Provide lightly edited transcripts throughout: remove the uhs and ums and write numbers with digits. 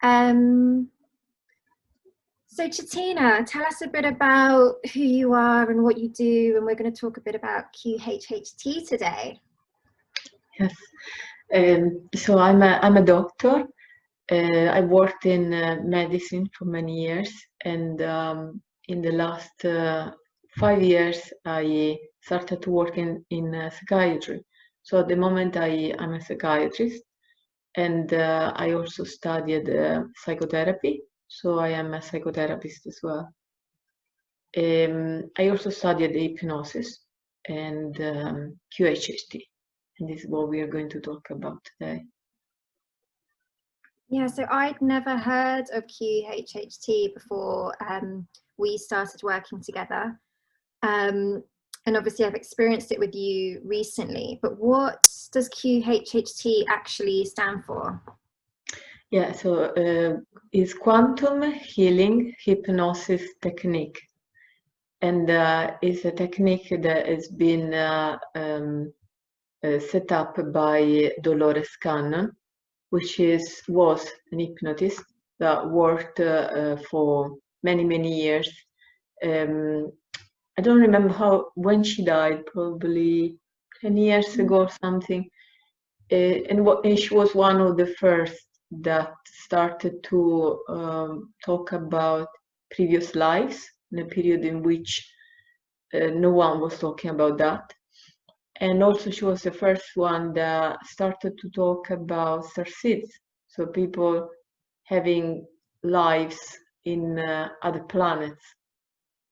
Um, so Chatina, tell us a bit about who you are and what you do, and we're going to talk a bit about QHHT today. Yes, so I'm a doctor. I worked in medicine for many years, and in the last 5 years I started to work in psychiatry. So at the moment I'm a psychiatrist, and I also studied psychotherapy, so I am a psychotherapist as well. I also studied hypnosis and QHHT, and this is what we are going to talk about today. Yeah, so I'd never heard of QHHT before we started working together. And obviously I've experienced it with you recently, but what does QHHT actually stand for? Yeah, so it's quantum healing hypnosis technique, and it's a technique that has been set up by Dolores Cannon, which was an hypnotist that worked for many years. I don't remember when she died, probably 10 years ago or something. And she was one of the first that started to talk about previous lives in a period in which no one was talking about that. And also she was the first one that started to talk about starseeds, so people having lives in other planets.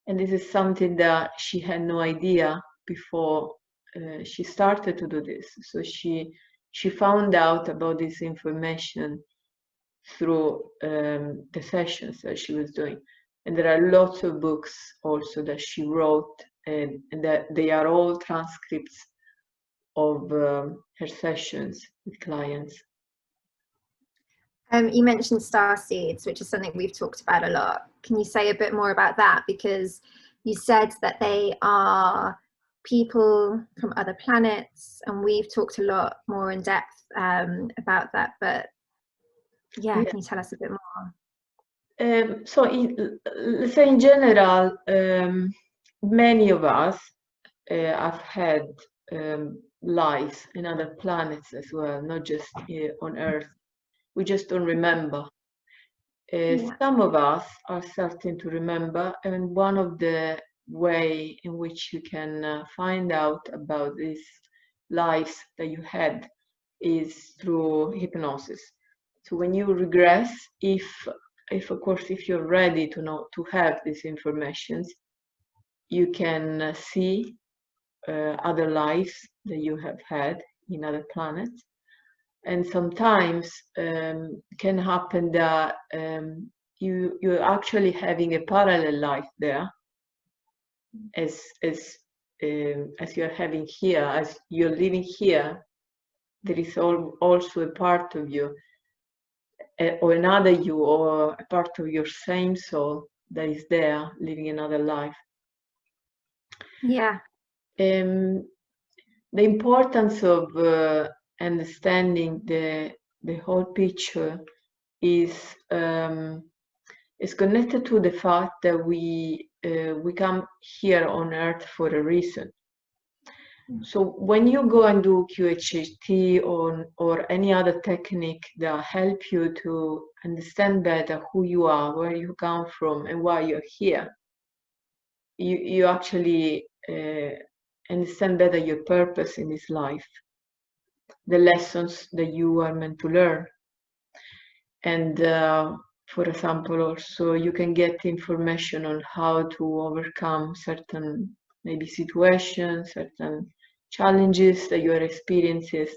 And this is something that she had no idea before she started to do this. So she found out about this information through the sessions that she was doing. And there are lots of books also that she wrote, and that they are all transcripts of her sessions with clients. You mentioned starseeds, which is something we've talked about a lot. Can you say a bit more about that? Because you said that they are people from other planets, and we've talked a lot more in depth about that, but yeah, can you tell us a bit more? So let's say in general, many of us have had lives in other planets as well, not just here on Earth. We just don't remember. Some of us are starting to remember, and one of the way in which you can find out about these lives that you had is through hypnosis. So when you regress, if of course if you're ready to have these informations, you can see other lives that you have had in other planets. And sometimes can happen that you're actually having a parallel life there, as you're having here, as you're living here. There is also a part of you, or another you, or a part of your same soul that is there living another life. Yeah. The importance of understanding the whole picture is connected to the fact that we come here on Earth for a reason. So when you go and do QHHT or any other technique that help you to understand better who you are, where you come from, and why you're here, you actually understand better your purpose in this life, the lessons that you are meant to learn. And for example, also you can get information on how to overcome certain maybe situations, certain challenges that you are experiencing.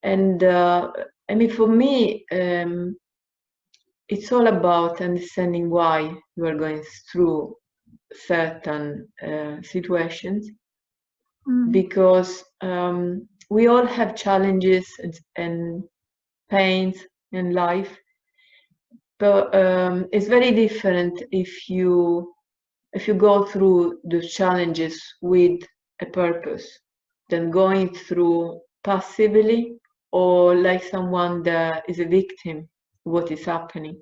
And I mean, for me, it's all about understanding why you are going through certain situations, because we all have challenges and pains in life, but it's very different if you go through those challenges with a purpose than going through passively or like someone that is a victim of what is happening.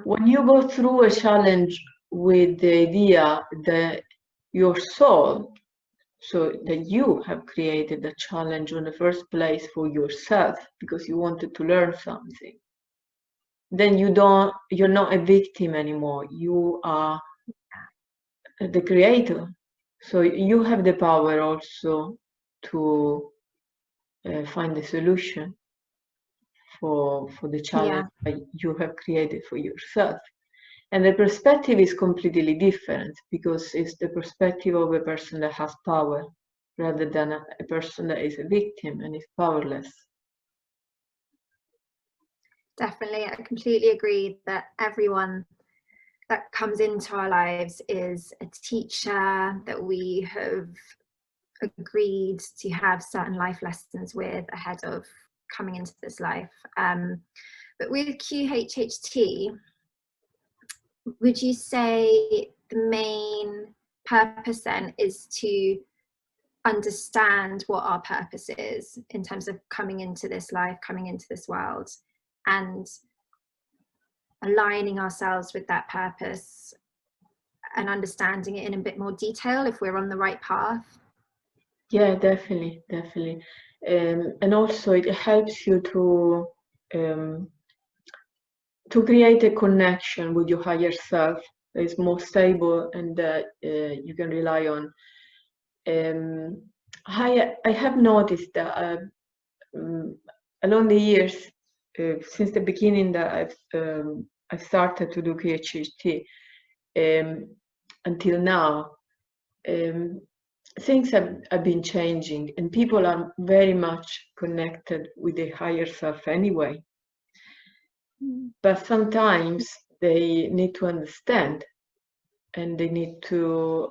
When you go through a challenge with the idea that your soul, so that you have created the challenge in the first place for yourself because you wanted to learn something, then you're not a victim anymore. You are the creator. So you have the power also to find a solution for the challenge that you have created for yourself. And the perspective is completely different because it's the perspective of a person that has power rather than a person that is a victim and is powerless. Definitely, I completely agree that everyone that comes into our lives is a teacher that we have agreed to have certain life lessons with ahead of coming into this life. But with QHHT, would you say the main purpose then is to understand what our purpose is in terms of coming into this life, coming into this world, and aligning ourselves with that purpose and understanding it in a bit more detail if we're on the right path? Yeah, definitely. And also it helps you to create a connection with your higher self that is more stable and that you can rely on. I have noticed that along the years, since the beginning that I started to do QHHT until now, things have been changing and people are very much connected with their higher self anyway. But sometimes they need to understand and they need to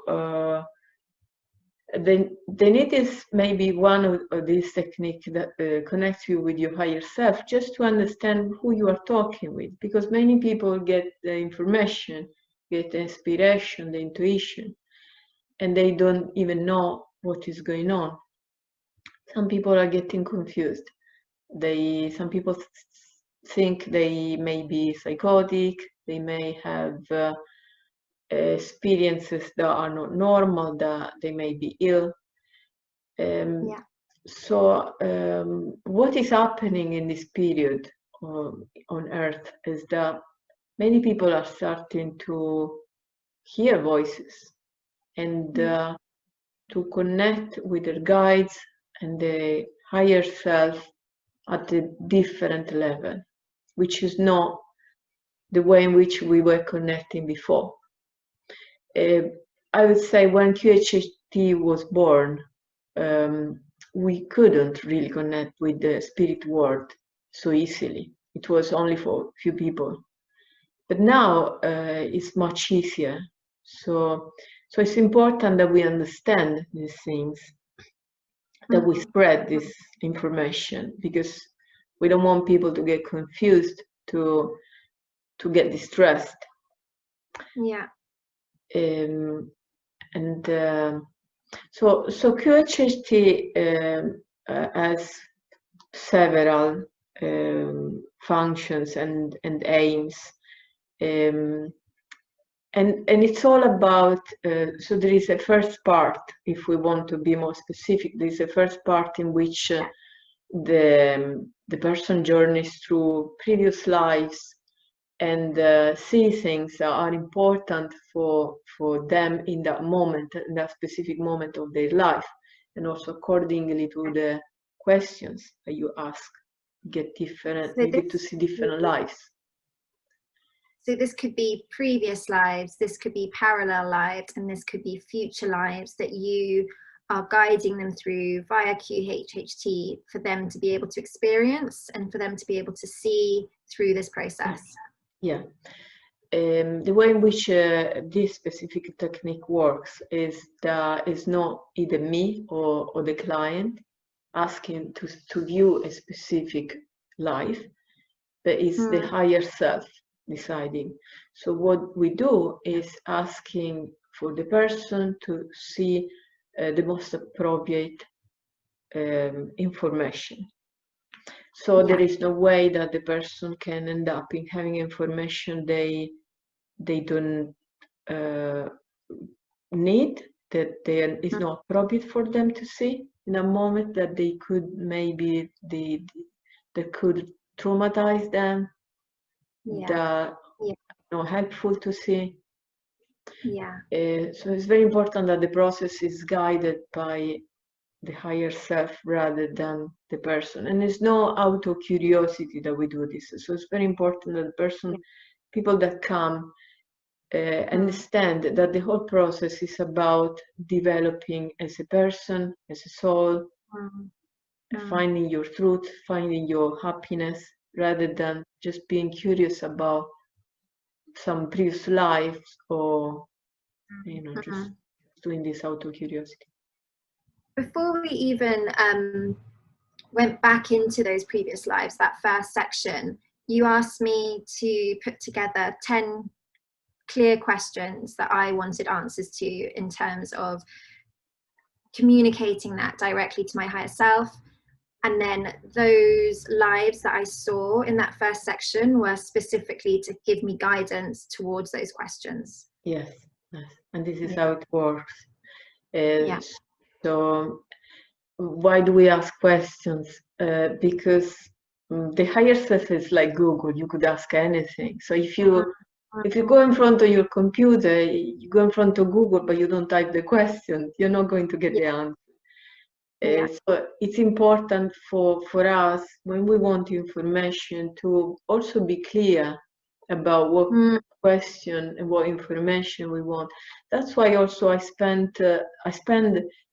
they need this maybe one of these techniques that connects you with your higher self, just to understand who you are talking with, because many people get the information, get the inspiration, the intuition, and they don't even know what is going on. Some people are getting confused. Some people think they may be psychotic, they may have experiences that are not normal, that they may be ill. So what is happening in this period on Earth is that many people are starting to hear voices and to connect with their guides and the higher self at a different level, which is not the way in which we were connecting before. I would say when QHHT was born, we couldn't really connect with the spirit world so easily. It was only for a few people. But now it's much easier. So it's important that we understand these things, that we spread this information, because we don't want people to get confused, to get distressed. Yeah. So QHHT has several functions and aims, and it's all about. So there is a first part, if we want to be more specific. There is a first part in which the person journeys through previous lives and see things that are important for them in that moment, in that specific moment of their life, and also accordingly to the questions that you ask, get different, you get to see different lives. So this could be previous lives, this could be parallel lives, and this could be future lives that you are guiding them through via QHHT for them to be able to experience and for them to be able to see through this process. Yeah. The way in which this specific technique works is that it's not either me or the client asking to view a specific life, but it's the higher self deciding. So what we do is asking for the person to see the most appropriate information. So there is no way that the person can end up in having information they don't need, that is not appropriate for them to see in a moment, that they could maybe that could traumatize them, that not helpful to see. So it's very important that the process is guided by the higher self rather than the person, and it's no auto curiosity that we do this. So it's very important that the person, people that come, understand that the whole process is about developing as a person, as a soul, finding your truth, finding your happiness, rather than just being curious about some previous lives, or just doing this auto curiosity. Before we even went back into those previous lives, that first section, you asked me to put together 10 clear questions that I wanted answers to in terms of communicating that directly to my higher self. And then those lives that I saw in that first section were specifically to give me guidance towards those questions. Yes, yes. And this is how it works. So why do we ask questions? Because the higher self is like Google. You could ask anything. So if you go in front of your computer, you go in front of Google, but you don't type the question, you're not going to get the answer. So it's important for us, when we want information, to also be clear about what question and what information we want. That's why also I spend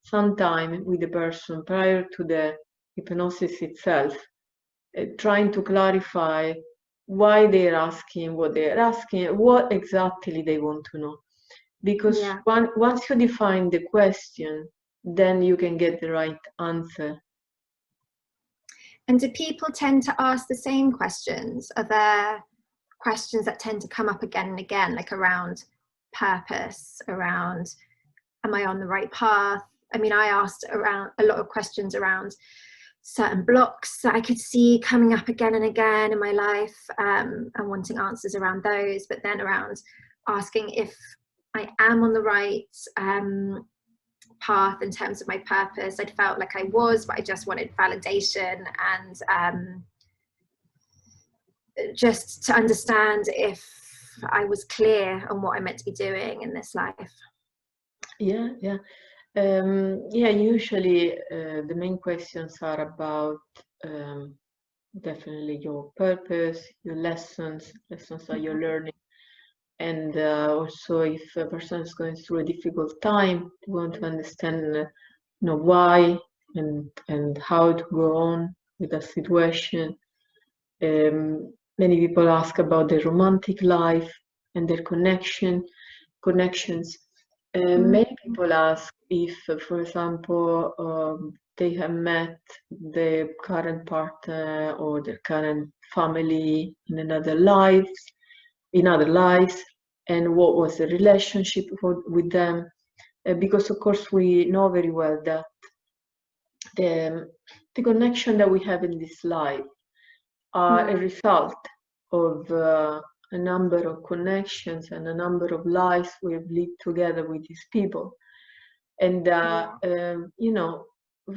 some time with the person prior to the hypnosis itself, trying to clarify why they're asking what they're asking, what exactly they want to know. Because once you define the question, then you can get the right answer. And do people tend to ask the same questions? Are there questions that tend to come up again and again, like around purpose, around am I on the right path? I mean, I asked around a lot of questions around certain blocks that I could see coming up again and again in my life, and wanting answers around those, but then around asking if I am on the right path in terms of my purpose. I'd felt like I was, but I just wanted validation and just to understand if I was clear on what I meant to be doing in this life. Usually the main questions are about definitely your purpose, your lessons that you're learning, and also if a person is going through a difficult time, you want to understand why and how to go on with a situation. Many people ask about their romantic life and their connections. Many people ask if, for example, they have met their current partner or their current family in other lives, and what was the relationship with them. Because of course we know very well that the connection that we have in this life are a result of a number of connections and a number of lives we have lived together with these people. And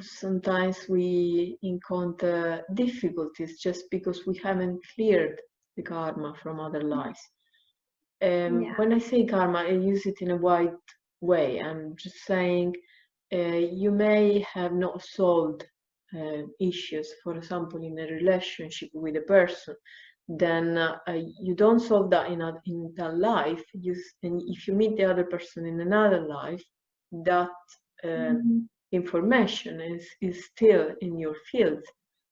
sometimes we encounter difficulties just because we haven't cleared the karma from other lives. When I say karma, I use it in a wide way. I'm just saying you may have not solved issues, for example, in a relationship with a person, then you don't solve that in that life. And if you meet the other person in another life, that information is still in your field.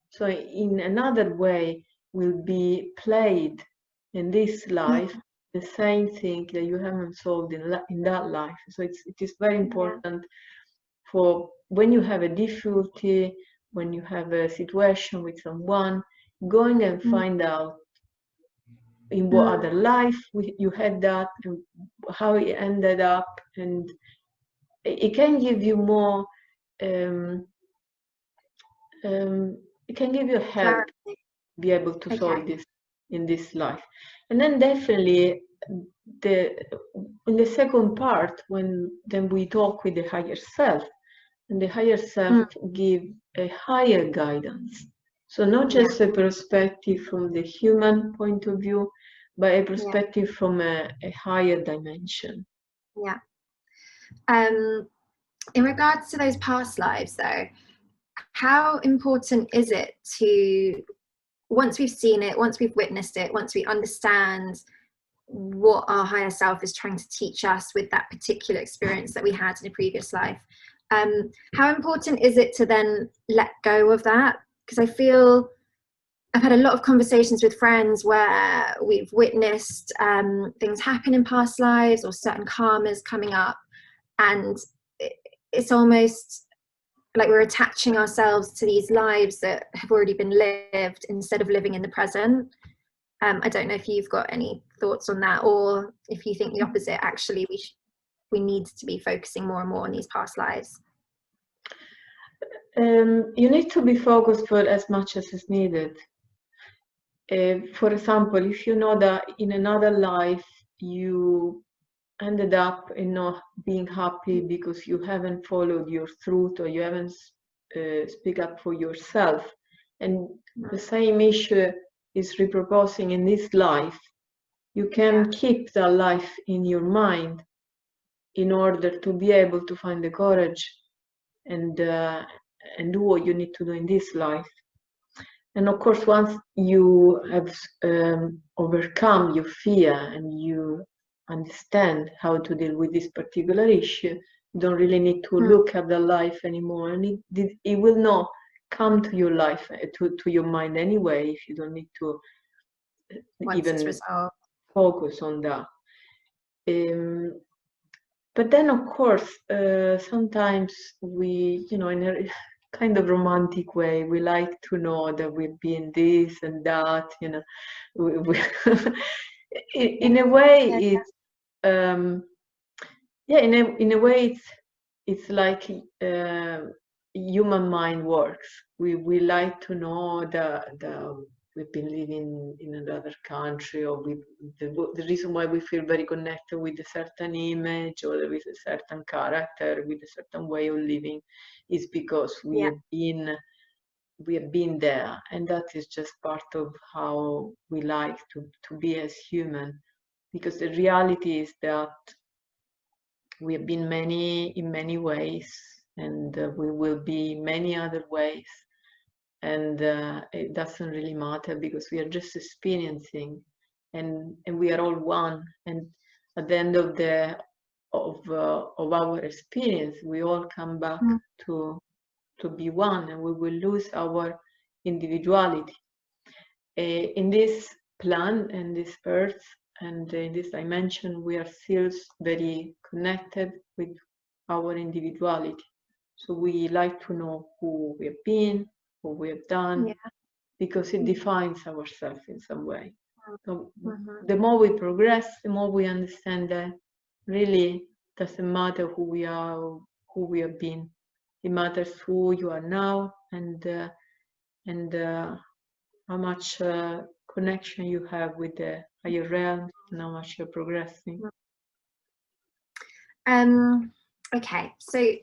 So in another way will be played in this life, the same thing that you haven't solved in that life. So it is very important for when you have a difficulty, when you have a situation with someone, going and find out in what other life you had that, and how it ended up, and it can give you more it can give you help Clarity. be able to solve Okay. this in this life. And then definitely in the second part, when then we talk with the higher self, and the higher self give a higher guidance. So not just a perspective from the human point of view, but a perspective from a higher dimension. Yeah. In regards to those past lives, though, how important is it to, once we've seen it, once we've witnessed it, once we understand what our higher self is trying to teach us with that particular experience that we had in a previous life, how important is it to then let go of that? Because I feel I've had a lot of conversations with friends where we've witnessed things happen in past lives or certain karmas coming up, and it's almost like we're attaching ourselves to these lives that have already been lived instead of living in the present. I don't know if you've got any thoughts on that, or if you think the opposite, actually we need to be focusing more and more on these past lives. You need to be focused for as much as is needed. For example, if you know that in another life you ended up in not being happy because you haven't followed your truth, or you haven't speak up for yourself, and the same issue is reproposing in this life, you can keep that life in your mind in order to be able to find the courage and do what you need to do in this life. And of course, once you have overcome your fear and you understand how to deal with this particular issue, you don't really need to look at the life anymore, and it will not come to your life, to your mind anyway, if you don't need to even focus on that. But then, of course, sometimes we, in a kind of romantic way, we like to know that we've been this and that, in a way, it's in a way it's like human mind works. We like to know that we've been living in another country, or the reason why we feel very connected with a certain image or with a certain character, with a certain way of living, is because we have been there, and that is just part of how we like to be as human. Because the reality is that we have been in many ways, and we will be many other ways, and it doesn't really matter, because we are just experiencing, and we are all one. And at the end of our experience, we all come back to be one, and we will lose our individuality. In this plan and this earth and in this dimension, we are still very connected with our individuality. So we like to know who we have been, what we have done, because it defines ourselves in some way. So the more we progress, the more we understand that really doesn't matter who we are or who we have been. It matters who you are now, and how much connection you have with the higher realm, and how much you're progressing. Okay, so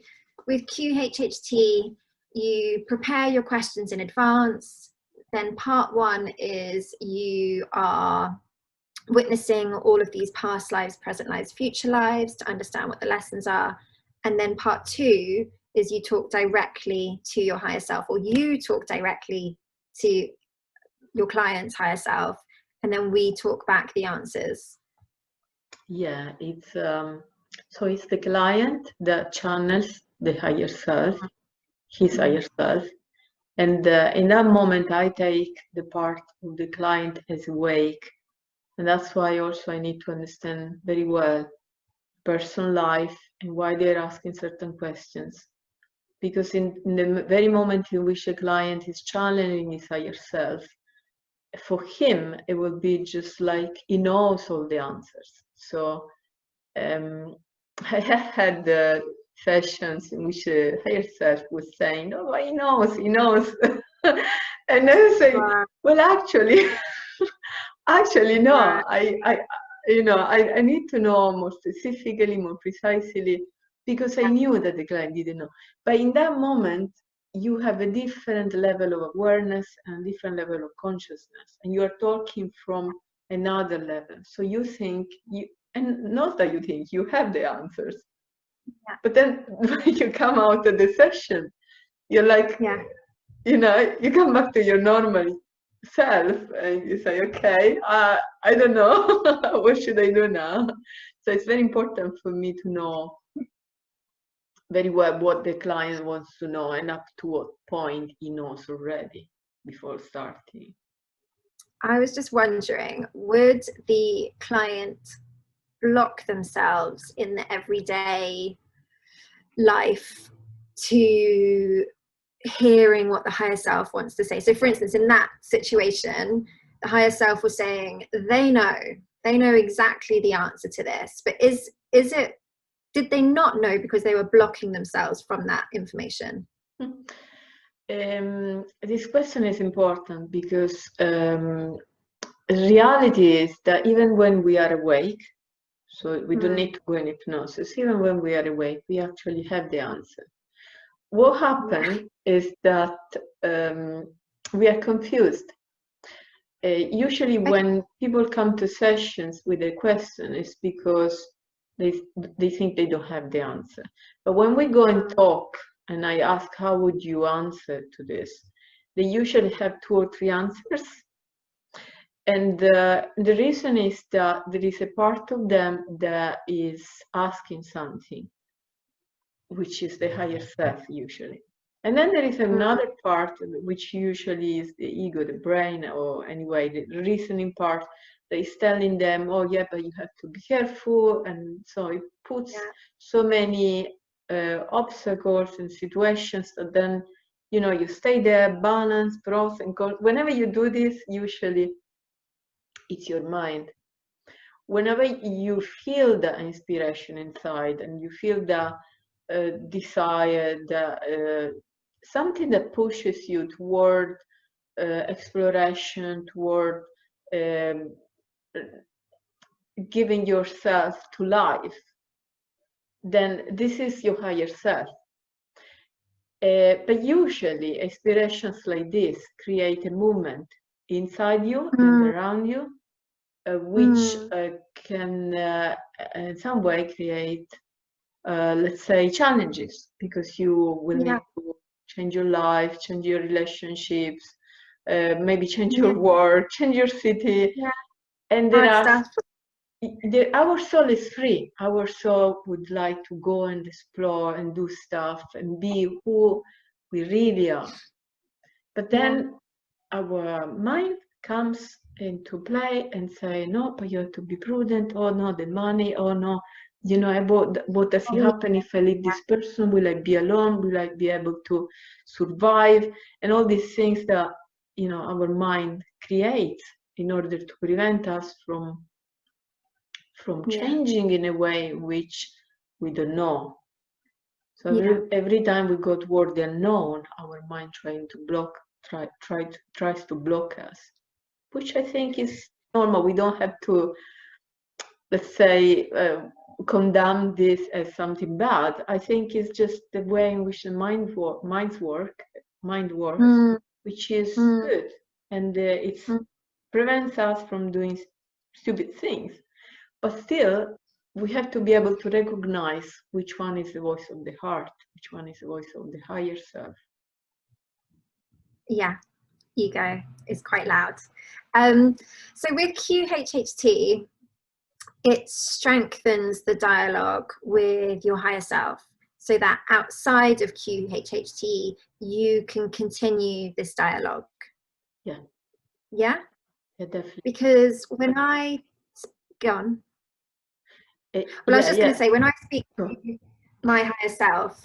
with QHHT, you prepare your questions in advance. Then part one is you are witnessing all of these past lives, present lives, future lives, to understand what the lessons are. And then part two is you talk directly to your higher self, or you talk directly to your client's higher self, and then we talk back the answers. Yeah, it's so it's the client that channels the higher self, his higher self, and in that moment I take the part of the client as awake, and that's why also I need to understand very well personal life and why they're asking certain questions. Because in the very moment in which a client is channeling his higher self, for him it will be just like he knows all the answers. So I have had sessions in which the higher self was saying, "Oh, he knows, he knows," and then say, Right. "Well, actually, actually, no. Right. I need to know more specifically, more precisely, because I knew that the client didn't know. But in that moment, you have a different level of awareness and a different level of consciousness, and you are talking from another level. So you think and not that you think you have the answers, Yeah. but then when you come out of the session, you're like, Yeah. you come back to your normal self and you say, okay, I don't know, what should I do now? So it's very important for me to know very well what the client wants to know and up to what point he knows already before starting. I was just wondering, would the client block themselves in the everyday life to hearing what the higher self wants to say? So for instance, in that situation, the higher self was saying they know exactly the answer to this, but did they not know because they were blocking themselves from that information? This question is important because reality is that even when we are awake, so we don't need to go in hypnosis, even when we are awake, we actually have the answer. What happens is that we are confused. Usually when people come to sessions with a question, it's because they think they don't have the answer. But when we go and talk, and I ask, how would you answer to this? They usually have 2 or 3 answers. And the reason is that there is a part of them that is asking something, which is the higher self usually. And then there is another part, which usually is the ego, the brain, or anyway, the reasoning part that is telling them, oh yeah, but you have to be careful. And so it puts so many obstacles and situations that then, you stay there, balance, pros and cons. Whenever you do this, usually it's your mind. Whenever you feel the inspiration inside and you feel the desire, something that pushes you toward exploration, toward giving yourself to life, then this is your higher self. But usually inspirations like this create a movement inside you and around you, which can in some way create let's say challenges, because you will need to change your life, change your relationships, maybe change your work, change your city. And our soul is free. Our soul would like to go and explore and do stuff and be who we really are. But then our mind comes into play and say, no, but you have to be prudent. Oh no, the money. Oh no, what does it happen if I leave this person? Will I be alone? Will I be able to survive? And all these things that our mind creates in order to prevent us from changing in a way in which we don't know. So every time we go toward the unknown, our mind tries to block us, which I think is normal. We don't have to, let's say, condemn this as something bad. I think it's just the way in which the mind works, which is good, and it prevents us from doing stupid things. But still, we have to be able to recognize which one is the voice of the heart, which one is the voice of the higher self. Yeah, ego is quite loud. So with QHHT, it strengthens the dialogue with your higher self, so that outside of QHHT, you can continue this dialogue. Yeah. Yeah? Yeah, definitely. Because when I... Go on. Well, I was just going to say, when I speak to my higher self,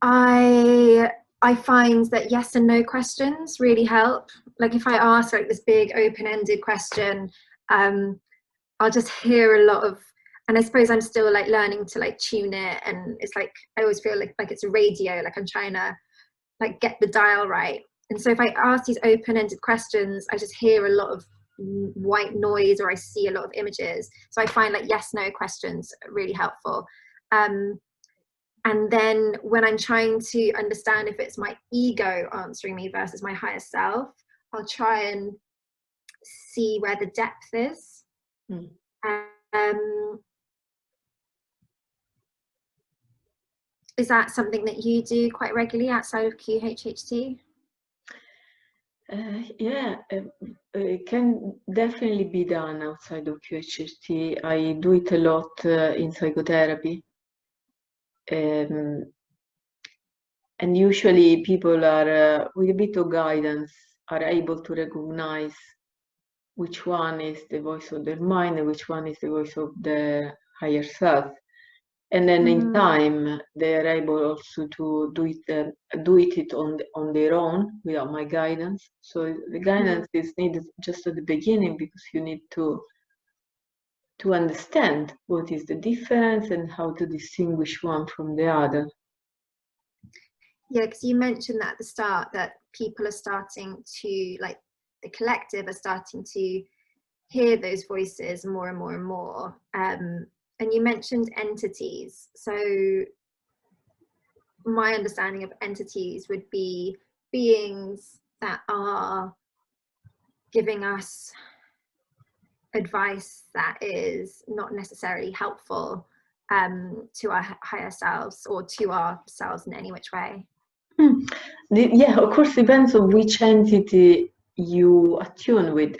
I find that yes and no questions really help. Like if I ask like this big open-ended question, I'll just hear a lot of and I suppose I'm still like learning to like tune it, and it's like I always feel like it's a radio, like I'm trying to like get the dial right. And so if I ask these open-ended questions, I just hear a lot of white noise, or I see a lot of images. So I find like yes no questions really helpful. And then when I'm trying to understand if it's my ego answering me versus my higher self, I'll try and see where the depth is. Is that something that you do quite regularly outside of QHHT? Yeah, it can definitely be done outside of QHHT. I do it a lot in psychotherapy. And usually people are, with a bit of guidance, are able to recognize which one is the voice of their mind and which one is the voice of the higher self. And then in time, they are able also to do it on their own without my guidance. So the guidance is needed just at the beginning, because you need to understand what is the difference and how to distinguish one from the other. Yeah, because you mentioned that at the start, that people are starting to, like the collective are starting to hear those voices more and more and more. And you mentioned entities. So my understanding of entities would be beings that are giving us advice that is not necessarily helpful to our higher selves or to ourselves in any which way. Yeah, of course, depends on which entity you attune with.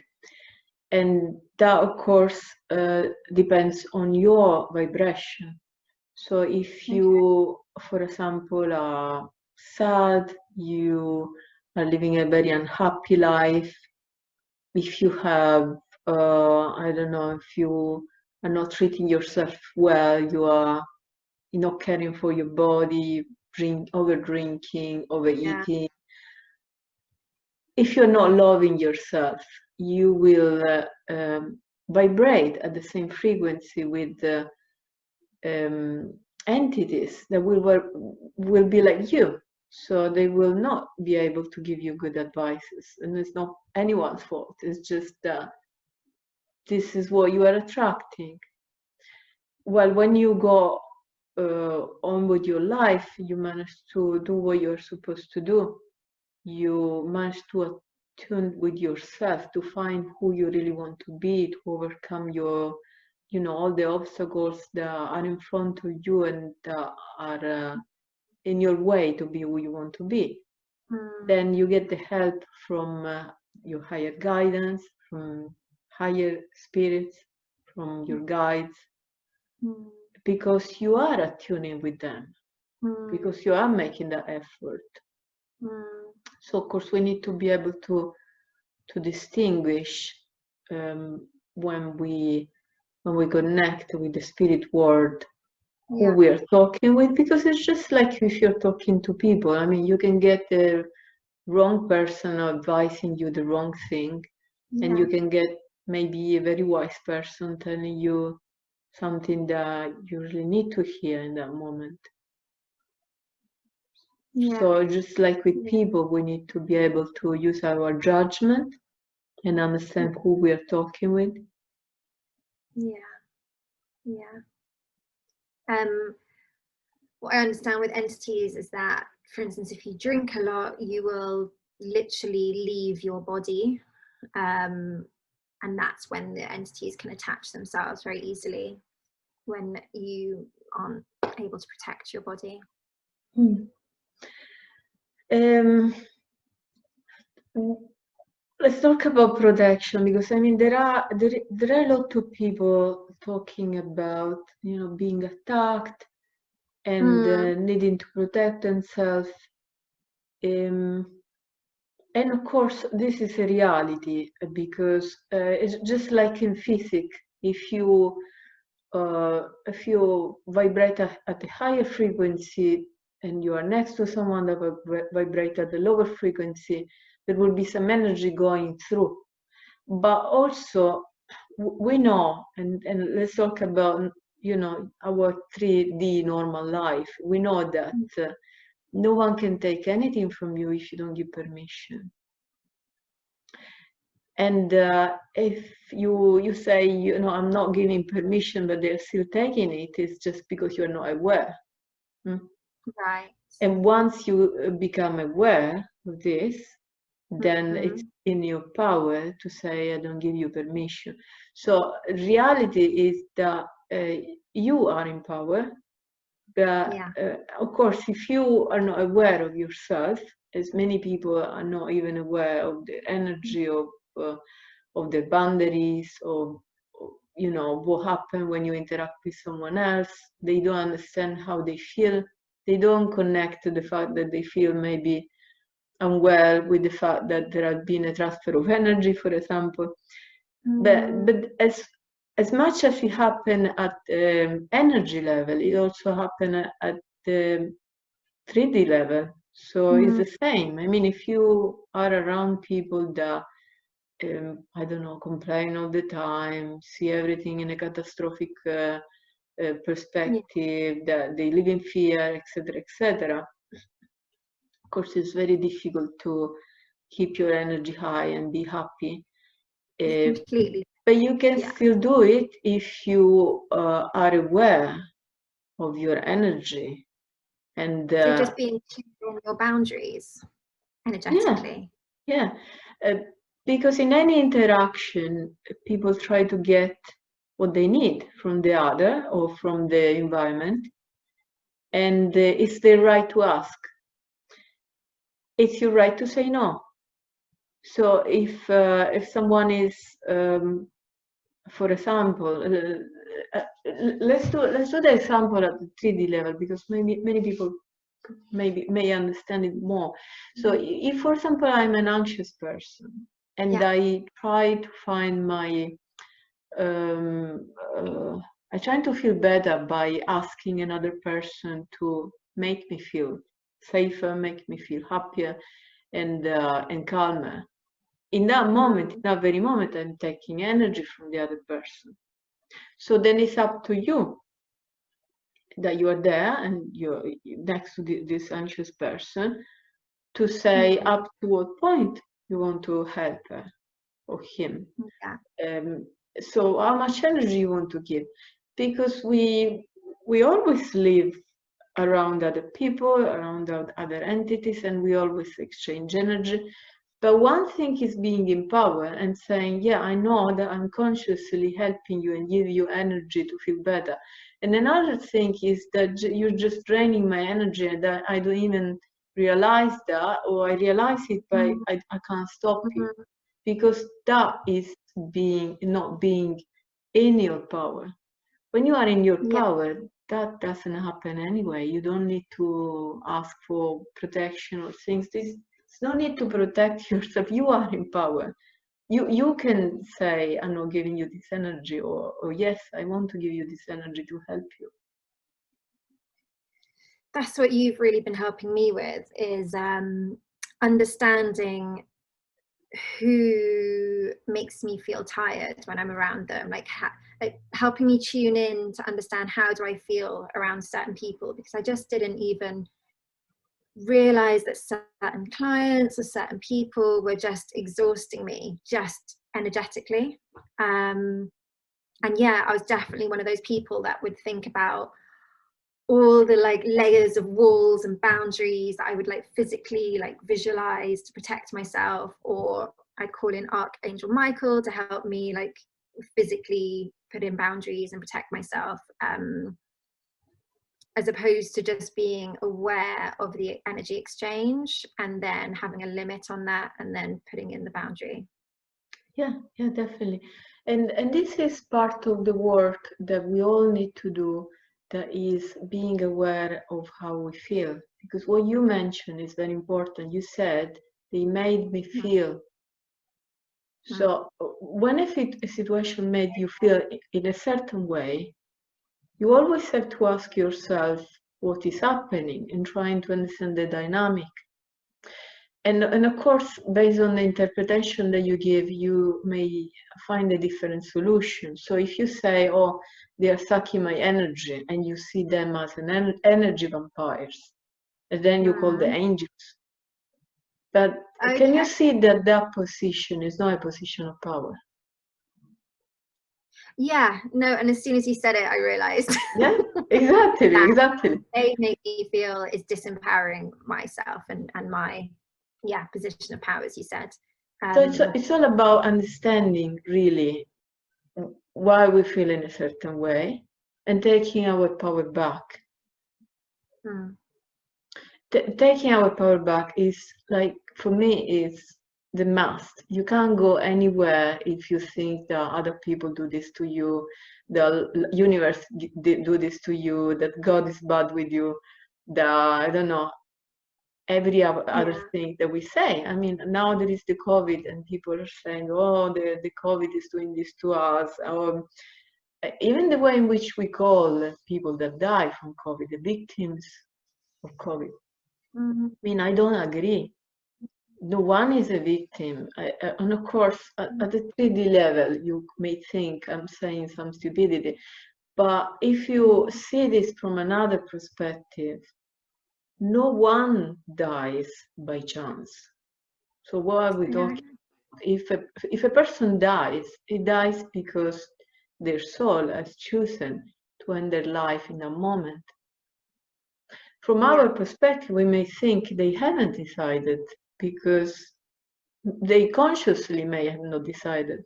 And that, of course, depends on your vibration. So if you, for example, are sad, you are living a very unhappy life, if you have, I don't know, if you are not treating yourself well, you are not caring for your body, over drinking, overeating. If you're not loving yourself, you will vibrate at the same frequency with entities that will be like you. So they will not be able to give you good advices, and it's not anyone's fault. It's just that this is what you are attracting. Well, when you go on with your life, you manage to do what you're supposed to do. You manage to attune with yourself, to find who you really want to be, to overcome your, all the obstacles that are in front of you and that are in your way to be who you want to be. Then you get the help from your higher guidance, from higher spirits, from your guides, because you are attuning with them, because you are making that effort. So of course we need to be able to distinguish when we connect with the spirit world, who we are talking with, because it's just like if you're talking to people. I mean, you can get the wrong person advising you the wrong thing, and you can get maybe a very wise person telling you something that you really need to hear in that moment. So just like with people, we need to be able to use our judgment and understand who we are talking with. What I understand with entities is that, for instance, if you drink a lot, you will literally leave your body, and that's when the entities can attach themselves very easily, when you aren't able to protect your body. Let's talk about protection, because I mean there are a lot of people talking about being attacked and needing to protect themselves, and of course this is a reality, because it's just like in physics. If you vibrate at a higher frequency and you are next to someone that vibrates at a lower frequency, there will be some energy going through. But also we know, and let's talk about you know, our 3D normal life. We know that no one can take anything from you if you don't give permission. And if you say, you know, I'm not giving permission, but they're still taking it, it's just because you're not aware. Right. And once you become aware of this, then it's in your power to say, I don't give you permission. So reality is that you are in power. But of course, if you are not aware of yourself, as many people are not even aware of the energy of their boundaries, of, you know, what happens when you interact with someone else. They don't understand how they feel. They don't connect to the fact that they feel maybe unwell with the fact that there has been a transfer of energy, for example. But as much as it happens at energy level, it also happens at the 3D level. So it's the same. I mean, if you are around people that I don't know, complain all the time, see everything in a catastrophic perspective, that they live in fear, etc., etc. Of course, it's very difficult to keep your energy high and be happy. Completely. But you can still do it if you are aware of your energy. And so just being clear on your boundaries energetically. Yeah. Because in any interaction, people try to get what they need from the other or from the environment. And it's their right to ask. It's your right to say no. So if someone is, for example, let's do the example at the 3D level, because many people may understand it more. So if, for example, I'm an anxious person and I try to find my I try to feel better by asking another person to make me feel safer, make me feel happier and calmer. In that moment, in that very moment, I'm taking energy from the other person. So then it's up to you, that you are there and you're next to this anxious person, to say up to what point you want to help her or him. So how much energy you want to give, because we always live around other people, around other entities, and we always exchange energy. But one thing is being in power and saying, yeah, I know that I'm consciously helping you and give you energy to feel better. And another thing is that you're just draining my energy and that I don't even realize that, or I realize it, but I can't stop it. Because that is not being in your power. When you are in your power, that doesn't happen anyway. You don't need to ask for protection or things. There's no need to protect yourself. You are in power. You can say, I'm not giving you this energy, or yes, I want to give you this energy to help you. That's what you've really been helping me with, is understanding who makes me feel tired when I'm around them, like helping me tune in to understand how do I feel around certain people, because I just didn't even realize that certain clients or certain people were just exhausting me just energetically. And yeah, I was definitely one of those people that would think about all the like layers of walls and boundaries that I would like physically like visualize to protect myself, or I'd call in Archangel Michael to help me like physically put in boundaries and protect myself, as opposed to just being aware of the energy exchange and then having a limit on that and then putting in the boundary. Yeah, definitely. And this is part of the work that we all need to do, that is being aware of how we feel. Because what you mentioned is very important. You said they made me feel. So when a situation made you feel in a certain way, you always have to ask yourself what is happening and trying to understand the dynamic. And of course, based on the interpretation that you give, you may find a different solution. So if you say, oh, they are sucking my energy, and you see them as an energy vampires, and then you call the angels. But can you see that that position is not a position of power? Yeah, no, and as soon as you said it, I realized. Yeah, exactly, exactly. They make me feel is disempowering myself and my position of power, as you said. So it's all about understanding really why we feel in a certain way and taking our power back. Taking our power back is, like, for me, is the must. You can't go anywhere if you think that other people do this to you, the universe do this to you, that God is bad with you, that, I don't know, every other thing that we say. I mean, now there is the COVID and people are saying, oh, the COVID is doing this to us. Even the way in which we call people that die from COVID, the victims of COVID. I mean, I don't agree. No one is a victim. And of course, at the 3D level, you may think I'm saying some stupidity. But if you see this from another perspective, no one dies by chance. So what are we talking about? If a person dies, it dies because their soul has chosen to end their life in a moment. From our perspective, we may think they haven't decided because they consciously may have not decided.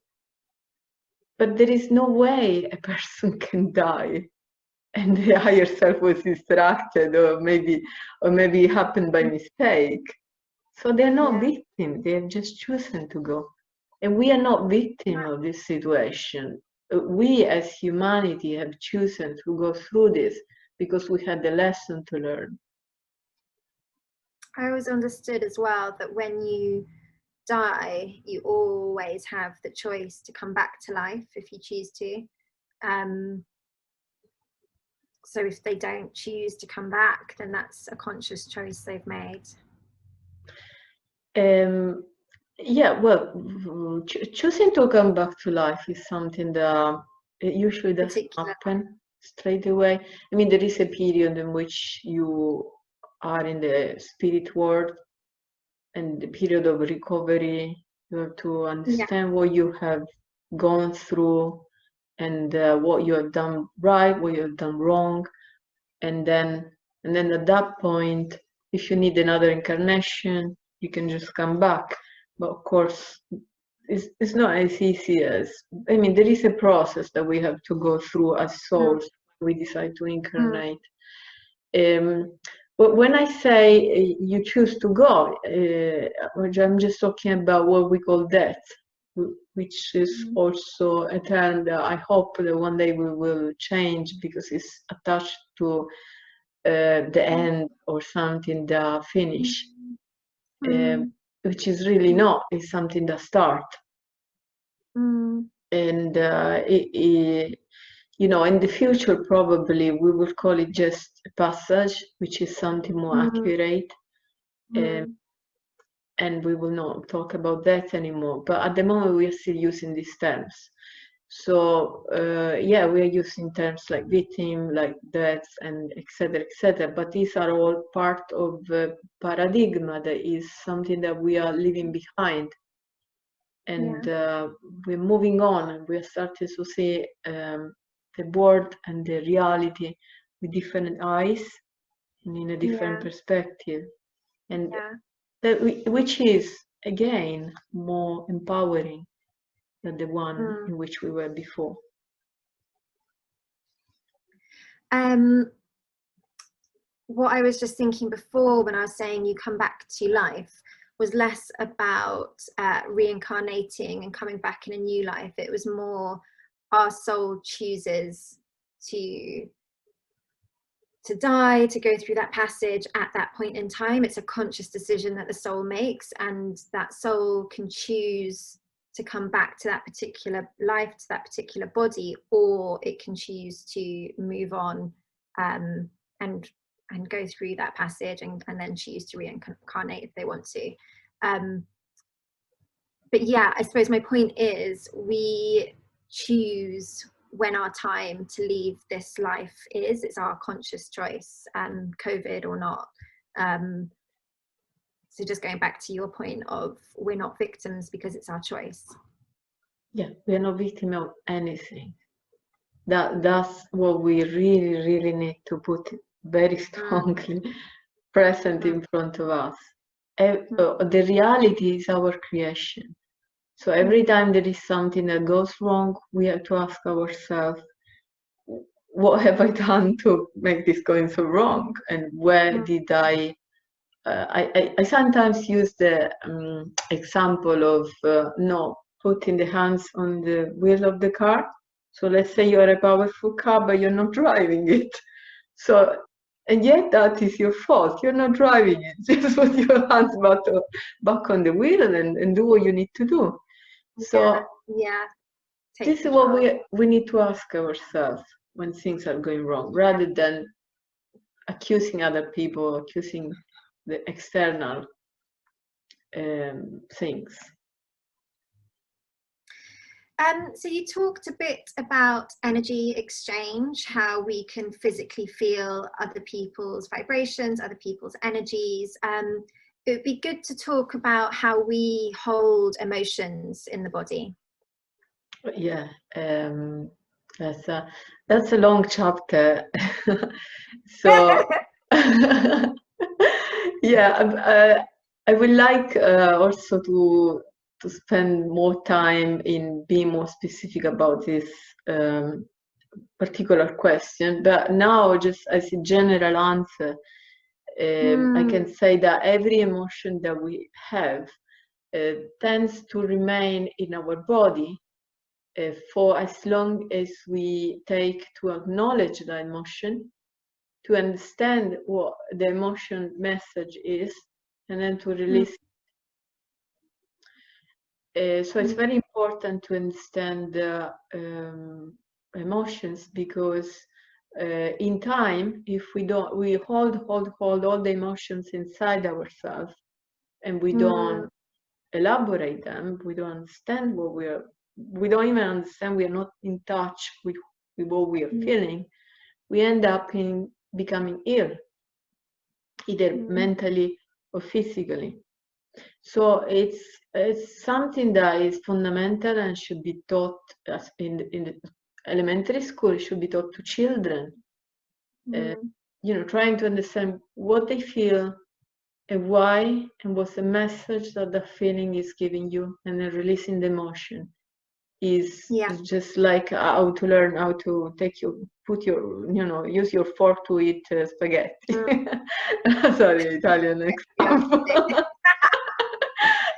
But there is no way a person can die and the higher self was distracted, or maybe it happened by mistake. So they're not victims, they have just chosen to go. And we are not victims of this situation. We as humanity have chosen to go through this because we had a lesson to learn. I always understood as well that when you die, you always have the choice to come back to life if you choose to. So if they don't choose to come back, then that's a conscious choice they've made. Yeah, well, choosing to come back to life is something that usually doesn't happen straight away. I mean, there is a period in which you are in the spirit world, and the period of recovery. You have to understand what you have gone through, and what you have done right, what you have done wrong, and then at that point, if you need another incarnation, you can just come back. But of course, it's not as easy as, I mean, there is a process that we have to go through as souls when we decide to incarnate. But when I say you choose to go, I'm just talking about what we call death, which is also a term that I hope that one day we will change, because it's attached to the end or something that finish, which is really not. It's something that start. And you know, in the future probably we will call it just a passage, which is something more accurate. And we will not talk about that anymore. But at the moment we are still using these terms. So yeah, we are using terms like victim, like death, and etc. But these are all part of a paradigm that is something that we are leaving behind. And we're moving on, and we're starting to see the world and the reality with different eyes and in a different perspective. And which is, again, more empowering than the one in which we were before. What I was just thinking before when I was saying you come back to life was less about reincarnating and coming back in a new life. It was more our soul chooses to die, to go through that passage at that point in time. It's a conscious decision that the soul makes, and that soul can choose to come back to that particular life, to that particular body, or it can choose to move on and go through that passage and then choose to reincarnate if they want to. But yeah, I suppose my point is we choose when our time to leave this life is. It's our conscious choice, COVID or not. So just going back to your point of we're not victims because it's our choice. Yeah, we are not victim of anything. That's what we really need to put very strongly present in front of us. The reality is our creation. So every time there is something that goes wrong, we have to ask ourselves, what have I done to make this going so wrong? And where did I sometimes use the example of not putting the hands on the wheel of the car. So let's say you're a powerful car, but you're not driving it. So, and yet that is your fault. You're not driving it. Just put your hands back on the wheel and do what you need to do. So yeah. This is what we need to ask ourselves when things are going wrong, rather than accusing other people, accusing the external things. So you talked a bit about energy exchange, how we can physically feel other people's vibrations, other people's energies. It would be good to talk about how we hold emotions in the body. Yeah, that's a long chapter. So yeah, I would like also to spend more time in being more specific about this particular question. But now, just as a general answer, I can say that every emotion that we have tends to remain in our body for as long as we take to acknowledge the emotion, to understand what the emotion message is, and then to release. So it's very important to understand the emotions, because in time, if we hold all the emotions inside ourselves, and we don't elaborate them, we don't understand we don't even understand, we are not in touch with what we are feeling, we end up in becoming ill, either mentally or physically. So it's something that is fundamental and should be taught in the elementary school. It should be taught to children. Trying to understand what they feel and why, and what's the message that the feeling is giving you, and then releasing the emotion is just like how to learn how to use your fork to eat spaghetti. Sorry, Italian example.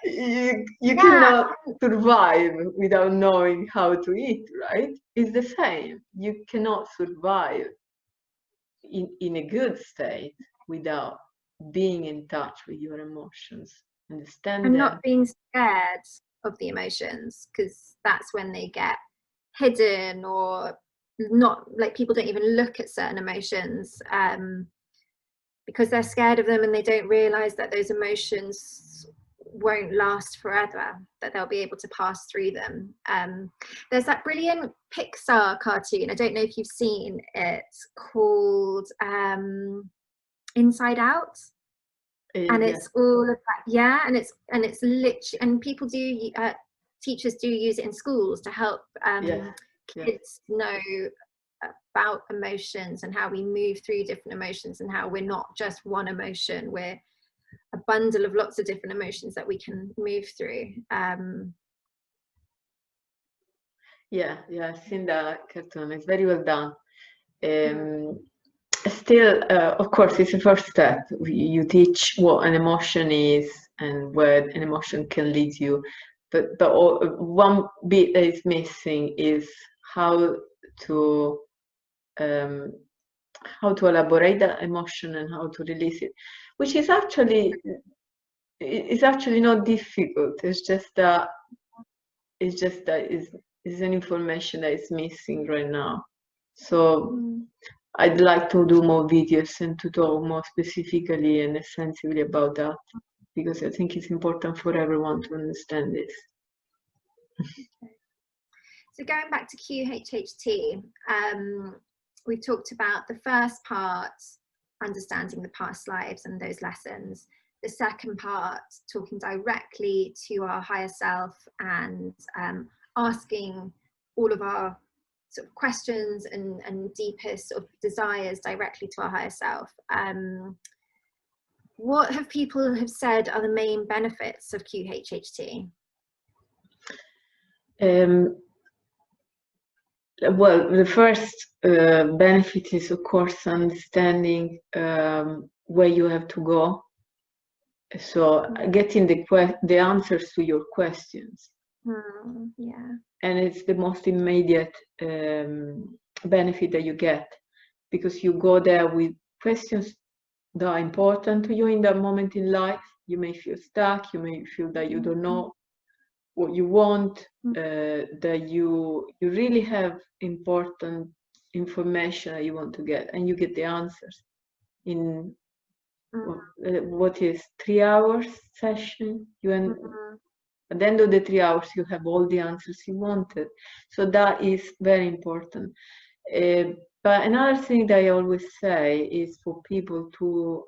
You cannot survive without knowing how to eat, right? It's the same. You cannot survive in a good state without being in touch with your emotions, understand and them. not being scared of the emotions, because that's when they get hidden, or not, like people don't even look at certain emotions because they're scared of them, and they don't realize that those emotions won't last forever, that they'll be able to pass through them. There's that brilliant Pixar cartoon, I don't know if you've seen it, called Inside Out. And it's all of that, and it's literally, and people do, teachers do use it in schools to help kids know about emotions and how we move through different emotions, and how we're not just one emotion, we're a bundle of lots of different emotions that we can move through. I've seen that cartoon. It's very well done. Still, of course, it's a first step. You teach what an emotion is and where an emotion can lead you. But one bit that is missing is how to elaborate that emotion and how to release it, which is actually not difficult. It's just that is an information that is missing right now. So I'd like to do more videos and to talk more specifically and extensively about that. because I think it's important for everyone to understand this. So going back to QHHT, we've talked about the first part, understanding the past lives and those lessons. The second part, talking directly to our higher self and asking all of our sort of questions and deepest sort of desires directly to our higher self. What have people have said are the main benefits of QHHT? Well, the first benefit is, of course, understanding where you have to go. So getting the answers to your questions. Yeah. And it's the most immediate benefit that you get, because you go there with questions that are important to you in that moment in life. You may feel stuck, you may feel that you don't know what you want, that you really have important information that you want to get, and you get the answers in what is 3 hours session. At the end of the 3 hours, you have all the answers you wanted. So that is very important. But another thing that I always say is for people to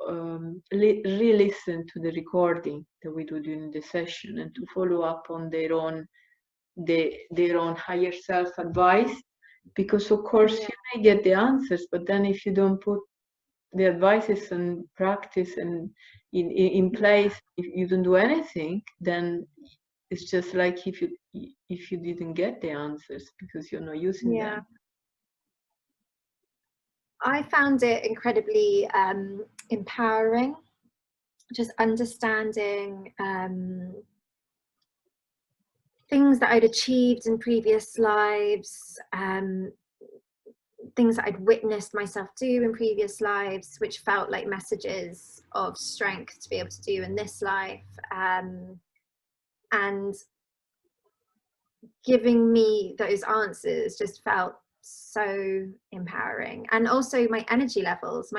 re-listen to the recording that we do during the session, and to follow up on their own higher self advice, because of course you may get the answers, but then if you don't put the advices and practice and in place, if you don't do anything, then it's just like if you didn't get the answers because you're not using them. I found it incredibly empowering, just understanding things that I'd achieved in previous lives, things that I'd witnessed myself do in previous lives, which felt like messages of strength to be able to do in this life, and giving me those answers just felt so empowering. And also my energy levels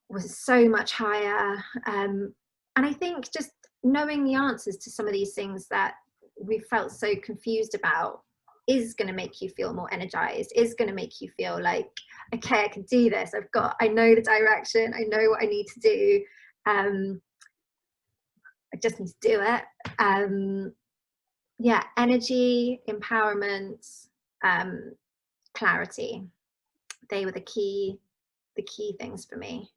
was so much higher, and I think just knowing the answers to some of these things that we felt so confused about is going to make you feel more energized, is going to make you feel like, okay, I can do this, I know the direction, I know what I need to do, I just need to do it. Yeah, energy, empowerment, clarity, they were the key things for me.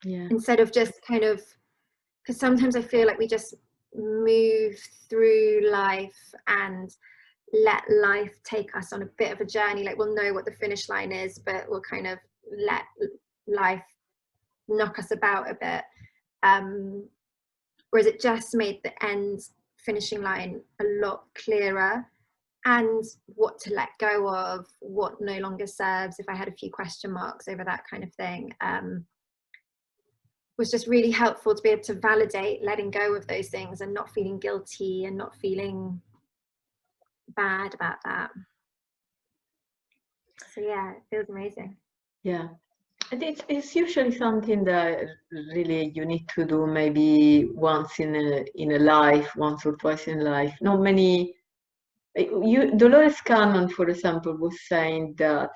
Instead of just kind of, because sometimes I feel like we just move through life and let life take us on a bit of a journey, like we'll know what the finish line is, but we'll kind of let life knock us about a bit, whereas it just made the end finishing line a lot clearer, and what to let go of, what no longer serves, if I had a few question marks over that kind of thing, was just really helpful to be able to validate letting go of those things and not feeling guilty and not feeling bad about that. So yeah, it feels amazing. Yeah, and it's usually something that really you need to do maybe once in a life, once or twice in life. Not many. Dolores Cannon, for example, was saying that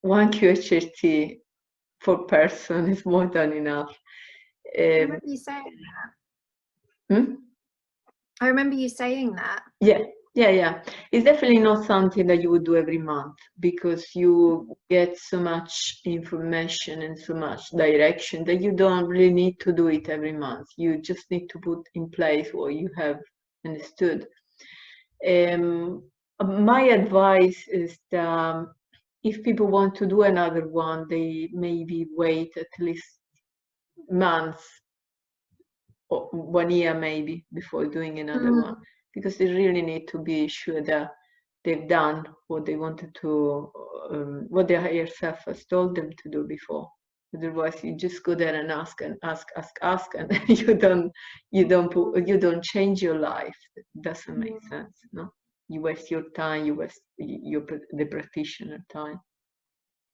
one QHHT per person is more than enough. I remember you saying that. I remember you saying that. Yeah. It's definitely not something that you would do every month, because you get so much information and so much direction that you don't really need to do it every month. You just need to put in place what you have understood. My advice is that if people want to do another one, they maybe wait at least months or 1 year maybe before doing another one, because they really need to be sure that they've done what they wanted to, what their higher self has told them to do before. Otherwise, you just go there and ask, and you don't change your life. It doesn't make sense, no? You waste your time, you waste the practitioner time.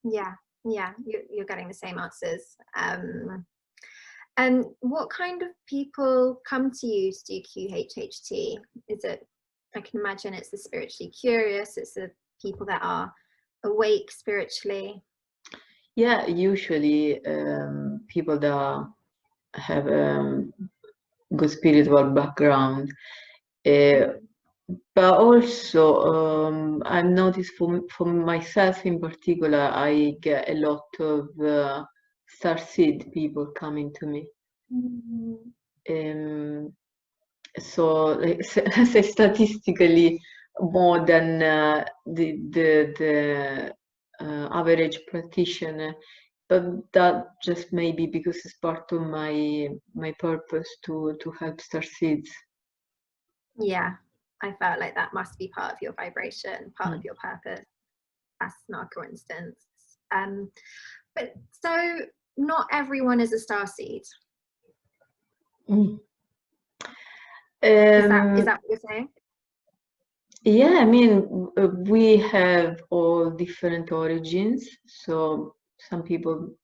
Yeah, Yeah, you're getting the same answers. And what kind of people come to you to do QHHT? Is it, I can imagine it's the spiritually curious, it's the people that are awake spiritually. Yeah, usually people that have good spiritual background. But also, I've noticed for myself in particular, I get a lot of starseed people coming to me. So, like, say statistically, more than the average practitioner. But that just may be because it's part of my purpose to help starseeds. Yeah, I felt like that must be part of your vibration, part of your purpose. That's not a coincidence. But so not everyone is a starseed. Is that what you're saying? Yeah, I mean, we have all different origins. So some people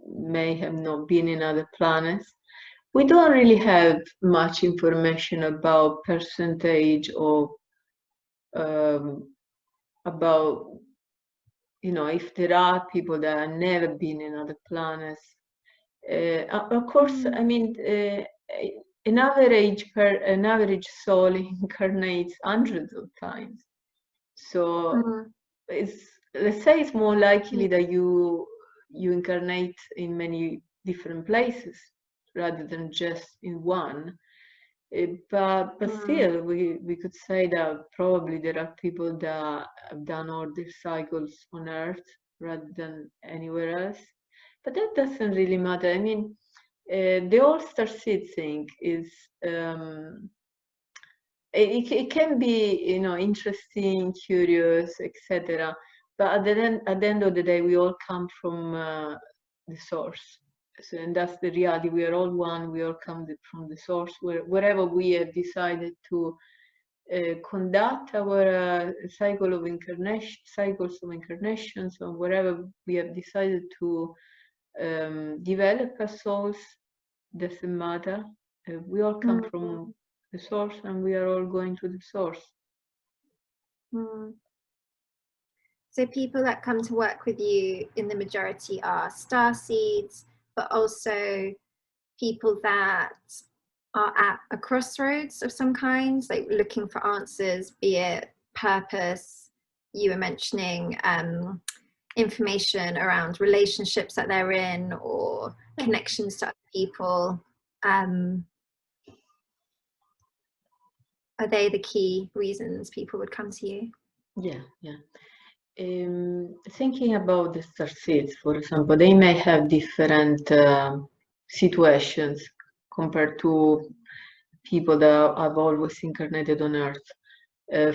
may have not been in other planets. We don't really have much information about percentage of about, you know, if there are people that have never been in other planets. Of course, I mean, an average soul incarnates hundreds of times. So let's say it's more likely that you incarnate in many different places rather than just in one. But still, we could say that probably there are people that have done all their cycles on Earth rather than anywhere else. But that doesn't really matter. I mean, the all-star seed thing is it can be, you know, interesting, curious, etc. But at the end of the day, we all come from the source. So, and that's the reality. We are all one. We all come from the source. Wherever we have decided to conduct our cycles of incarnations, or wherever we have decided to develop our souls, doesn't matter. We all come from the source, and we are all going to the source. So people that come to work with you in the majority are starseeds, but also people that are at a crossroads of some kind, like looking for answers, be it purpose. You were mentioning information around relationships that they're in, or connections to other people. Are they the key reasons people would come to you? Yeah. Thinking about the starseeds, for example, they may have different situations compared to people that have always incarnated on Earth.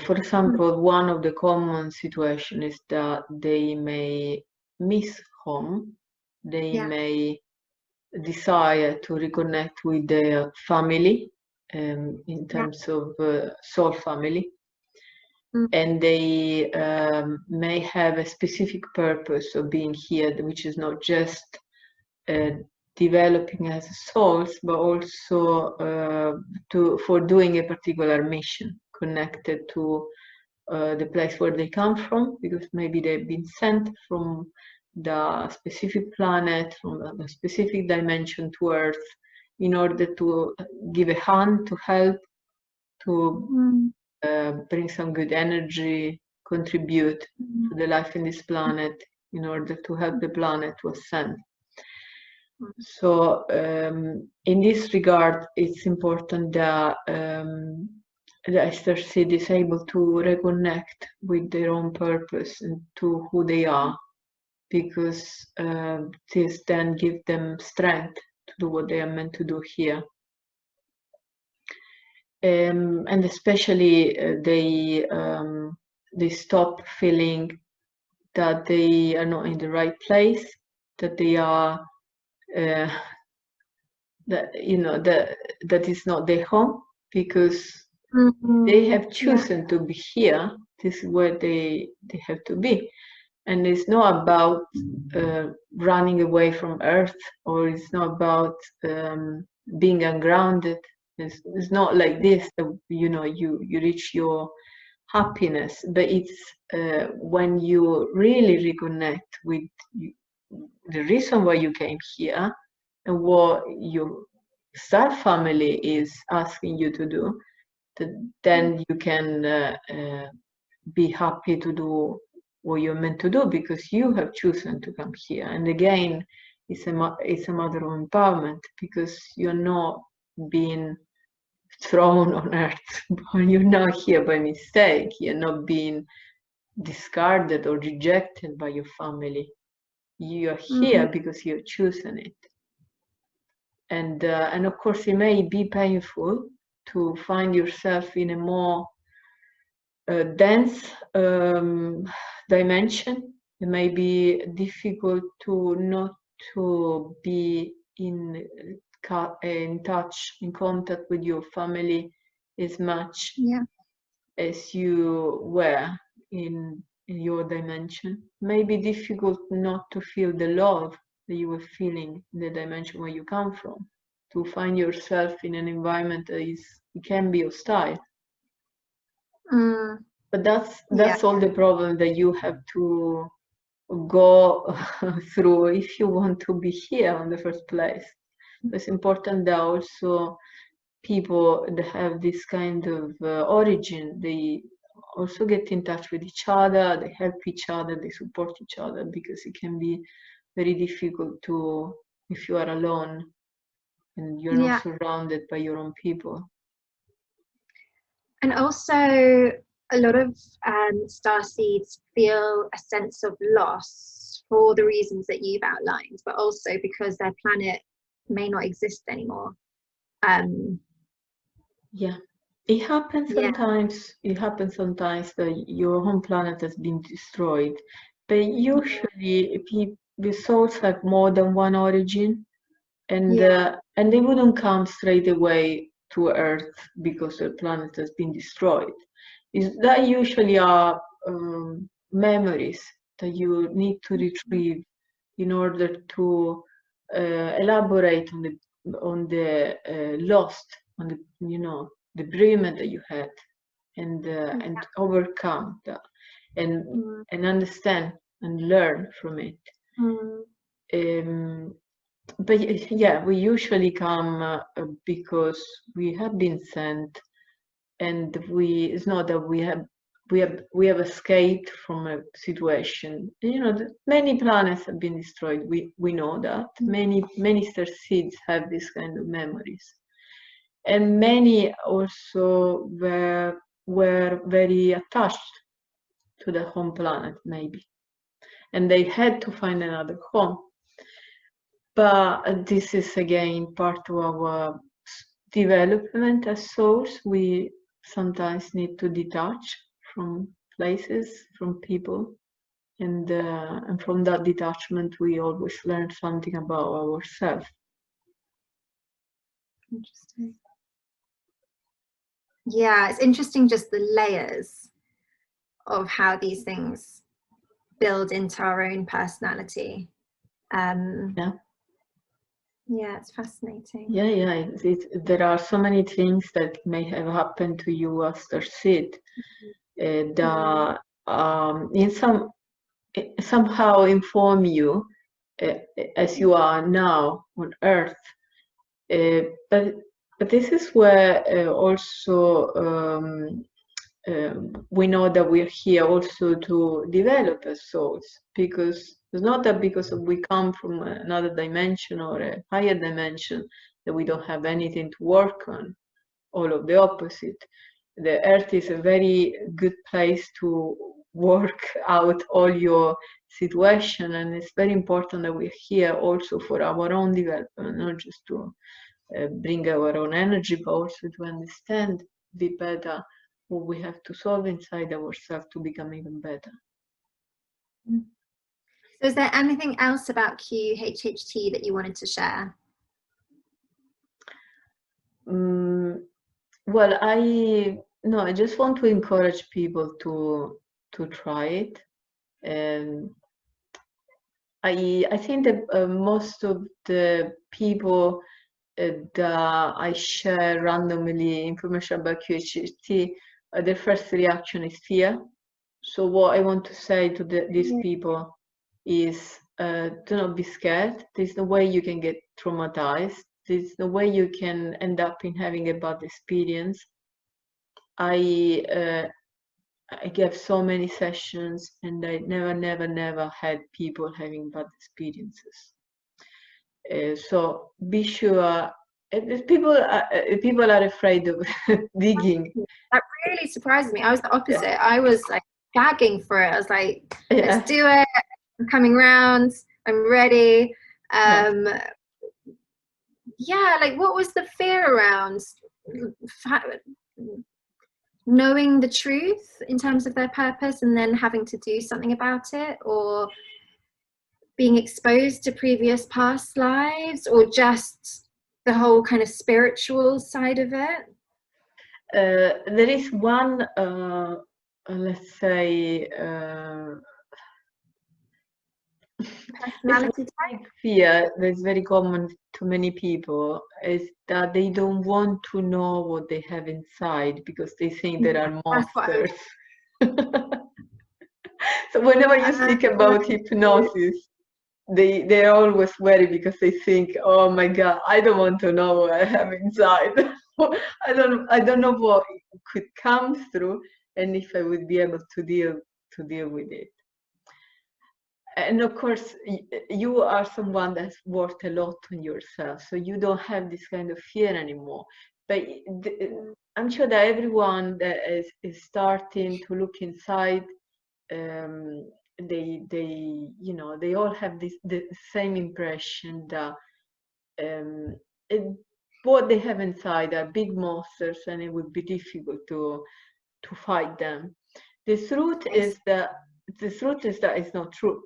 For example, one of the common situations is that they may miss home. They may desire to reconnect with their family in terms of soul family. And they may have a specific purpose of being here, which is not just developing as souls, but also for doing a particular mission connected to the place where they come from, because maybe they've been sent from the specific planet, from a specific dimension to Earth, in order to give a hand, to help, to bring some good energy, contribute to the life in this planet in order to help the planet to ascend. So in this regard, it's important that the starseed is able to reconnect with their own purpose and to who they are, because this then gives them strength to do what they are meant to do here. And especially they stop feeling that they are not in the right place, that they are that, you know, that is not their home, because they have chosen to be here. This is where they have to be, And it's not about running away from Earth, or it's not about being ungrounded. It's not like this that you reach your happiness, but it's when you really reconnect with the reason why you came here and what your star family is asking you to do, then you can be happy to do what you're meant to do because you have chosen to come here. And again, it's a matter of empowerment because you're not being thrown on earth. You're not here by mistake. You're not being discarded or rejected by your family. You are here because you've chosen it. And of course, it may be painful to find yourself in a more dense dimension. It may be difficult to not to be in touch, in contact with your family as much as you were in your dimension. It may be difficult not to feel the love that you were feeling in the dimension where you come from, to find yourself in an environment that it can be hostile. But that's all the problem that you have to go through if you want to be here in the first place. It's important that also people that have this kind of origin, they also get in touch with each other, they help each other, they support each other, because it can be very difficult to, if you are alone and you're not surrounded by your own people. And also, a lot of starseeds feel a sense of loss for the reasons that you've outlined, but also because their planet may not exist anymore. Yeah, it happens sometimes. It happens sometimes that your home planet has been destroyed, but usually the souls have more than one origin, and they wouldn't come straight away to Earth because their planet has been destroyed. That usually are memories that you need to retrieve in order to elaborate on the lost, on the the bereavement that you had, and overcome that, and understand and learn from it. But yeah, we usually come because we have been sent, and it's not that we have escaped from a situation. Many planets have been destroyed. We know that many starseeds have this kind of memories, and many also were very attached to the home planet, maybe, and they had to find another home. But this is again part of our development as souls. We sometimes need to detach from places, from people, and from that detachment we always learn something about ourselves. Interesting. Yeah, it's interesting just the layers of how these things build into our own personality. Yeah, it's fascinating. Yeah. There are so many things that may have happened to you as starseed that somehow inform you as you are now on Earth. But this is where also we know that we're here also to develop as souls, because it's not that because we come from another dimension or a higher dimension that we don't have anything to work on. All of the opposite. The Earth is a very good place to work out all your situation, and it's very important that we're here also for our own development, not just to bring our own energy, but also to understand a bit better what we have to solve inside ourselves to become even better. So is there anything else about QHHT that you wanted to share? Well, I just want to encourage people to try it, I think that most of the people that I share randomly information about QHHT, their first reaction is fear. So what I want to say to these people is, do not be scared. There's no way you can get traumatized. There's no way you can end up in having a bad experience. I gave so many sessions, and I never had people having bad experiences. So be sure. People are afraid of digging. That really surprised me. I was the opposite. I was like gagging for it. I was like, let's do it. I'm coming round. I'm ready. Yeah, like what was the fear around knowing the truth in terms of their purpose and then having to do something about it, or being exposed to previous past lives, or just the whole kind of spiritual side of it? There is one, let's say, Personality type? Fear that's very common to many people is that they don't want to know what they have inside because they think there are monsters. So whenever you speak about hypnosis, they're always worried because they think, oh my God, I don't want to know what I have inside. I don't know what could come through and if I would be able to deal with it. And of course, you are someone that's worked a lot on yourself, so you don't have this kind of fear anymore. But I'm sure that everyone that is starting to look inside, they all have the same impression that what they have inside are big monsters, and it would be difficult to fight them. The truth is that it's not true.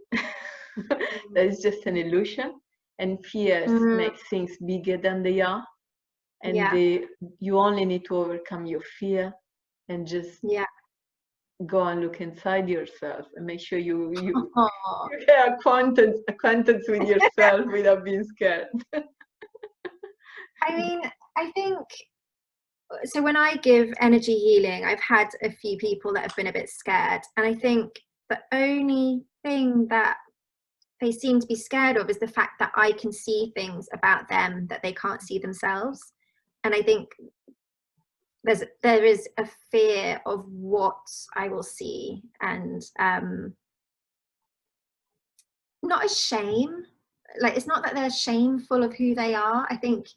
That is just an illusion, and fears make things bigger than they are. And you only need to overcome your fear and just go and look inside yourself and make sure you get acquaintance with yourself without being scared. I mean, I think so. When I give energy healing, I've had a few people that have been a bit scared, and I think the only thing that they seem to be scared of is the fact that I can see things about them that they can't see themselves. And I think there is a fear of what I will see, and not a shame. Like, it's not that they're shameful of who they are. I think,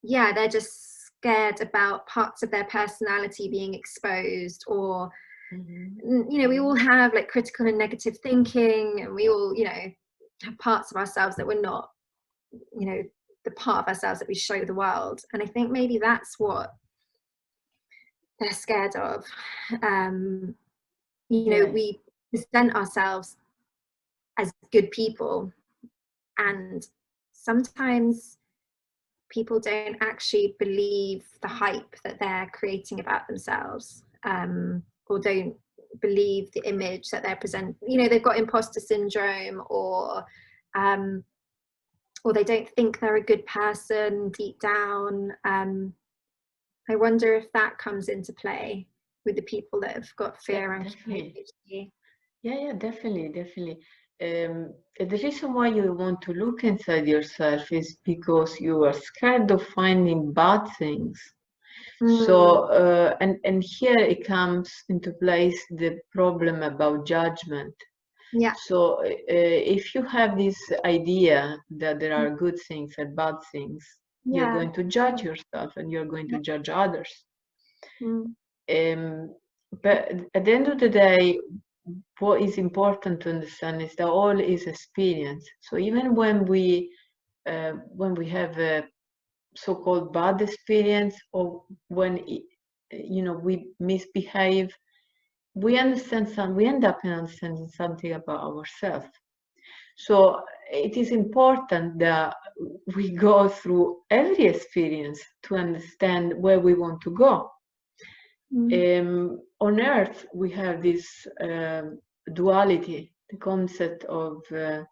they're just scared about parts of their personality being exposed, or we all have like critical and negative thinking, and we all have parts of ourselves that we're not, the part of ourselves that we show the world. And I think maybe that's what they're scared of. We present ourselves as good people, and sometimes people don't actually believe the hype that they're creating about themselves, or don't believe the image that they're presenting. They've got imposter syndrome, or they don't think they're a good person deep down. I wonder if that comes into play with the people that have got fear and QHHT. Yeah, definitely. The reason why you want to look inside yourself is because you are scared of finding bad things. So, and here it comes into place the problem about judgment. Yeah. So if you have this idea that there are good things and bad things, you're going to judge yourself and you're going to judge others. But at the end of the day, what is important to understand is that all is experience. So even when we have a so-called bad experience, or when we misbehave, we understand we end up understanding something about ourselves. So it is important that we go through every experience to understand where we want to go. On Earth, we have this duality the concept of good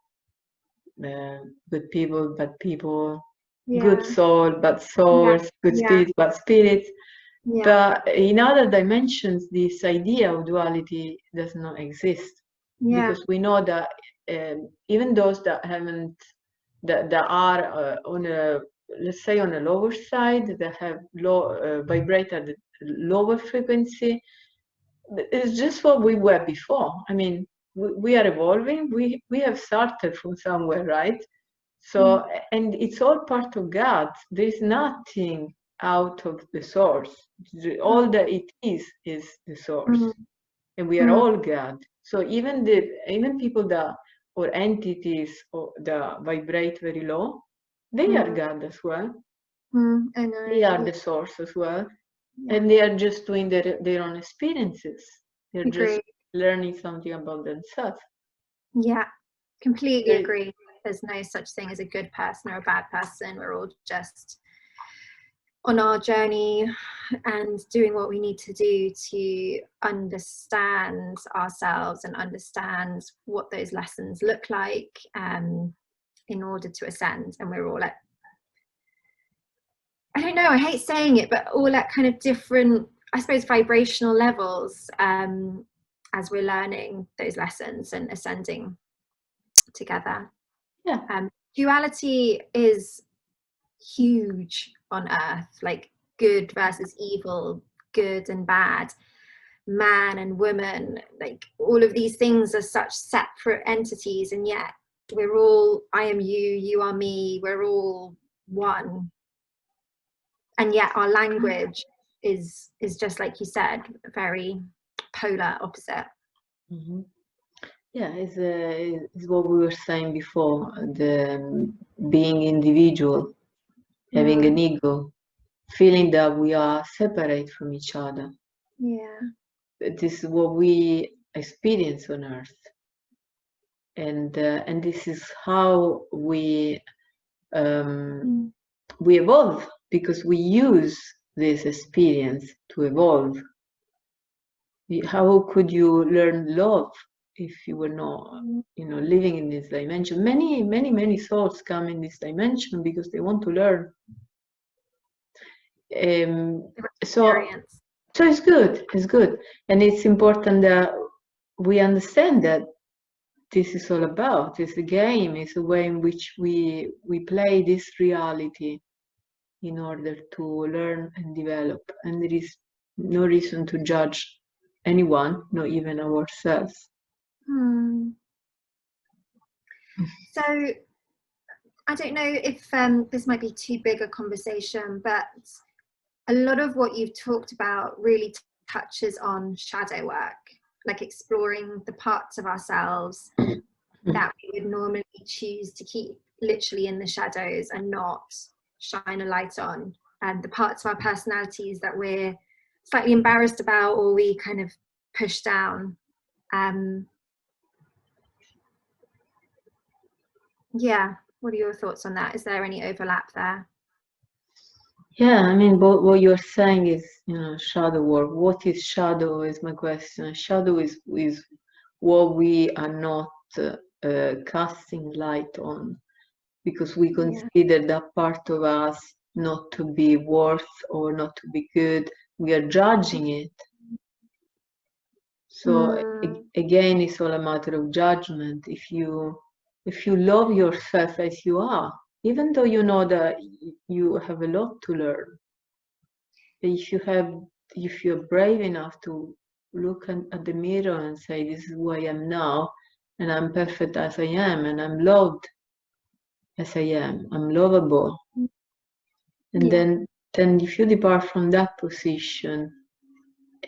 people, bad people, good soul, bad souls, good spirits, bad spirits. But in other dimensions, this idea of duality does not exist, because we know that even those that haven't, that are on a, let's say, on a lower side, that have low vibrate at the lower frequency, it's just what we were before. I mean, we are evolving. We have started from somewhere, right? So, and it's all part of God. There's nothing out of the source. All that it is the source, and we are all God. So even people that, or entities, or that vibrate very low, they are God as well. I know. They are the source as well, and they are just doing their own experiences. They're just learning something about themselves. Yeah, completely agree. There's no such thing as a good person or a bad person. We're all just on our journey and doing what we need to do to understand ourselves and understand what those lessons look like in order to ascend. And we're all at, I don't know, I hate saying it, but all at kind of different, I suppose, vibrational levels as we're learning those lessons and ascending together. Duality is huge on earth, like good versus evil, good and bad, man and woman, like all of these things are such separate entities, and yet we're all, I am you, you are me, we're all one. And yet our language is just like you said, very polar opposite. Yeah, it's what we were saying before, the being individual, having an ego, feeling that we are separate from each other. This is what we experience on Earth, and this is how we evolve, because we use this experience to evolve. How could you learn love if you were not, living in this dimension? Many souls come in this dimension because they want to learn. So it's good, and it's important that we understand that this is all about. It's a game. It's a way in which we play this reality in order to learn and develop, and there is no reason to judge anyone, not even ourselves. So I don't know if this might be too big a conversation, but a lot of what you've talked about really touches on shadow work, like exploring the parts of ourselves that we would normally choose to keep literally in the shadows and not shine a light on, and the parts of our personalities that we're slightly embarrassed about or we kind of push down. Yeah, what are your thoughts on that? Is there any overlap there? Yeah, I mean, what you're saying is, shadow work. What is shadow is my question. Shadow is what we are not casting light on, because we consider that part of us not to be worth or not to be good. We are judging it. So again, it's all a matter of judgment. If you love yourself as you are, even though you know that you have a lot to learn, if you're brave enough to look at the mirror and say, this is who I am now, and I'm perfect as I am, and I'm loved as I am, I'm lovable. And then if you depart from that position,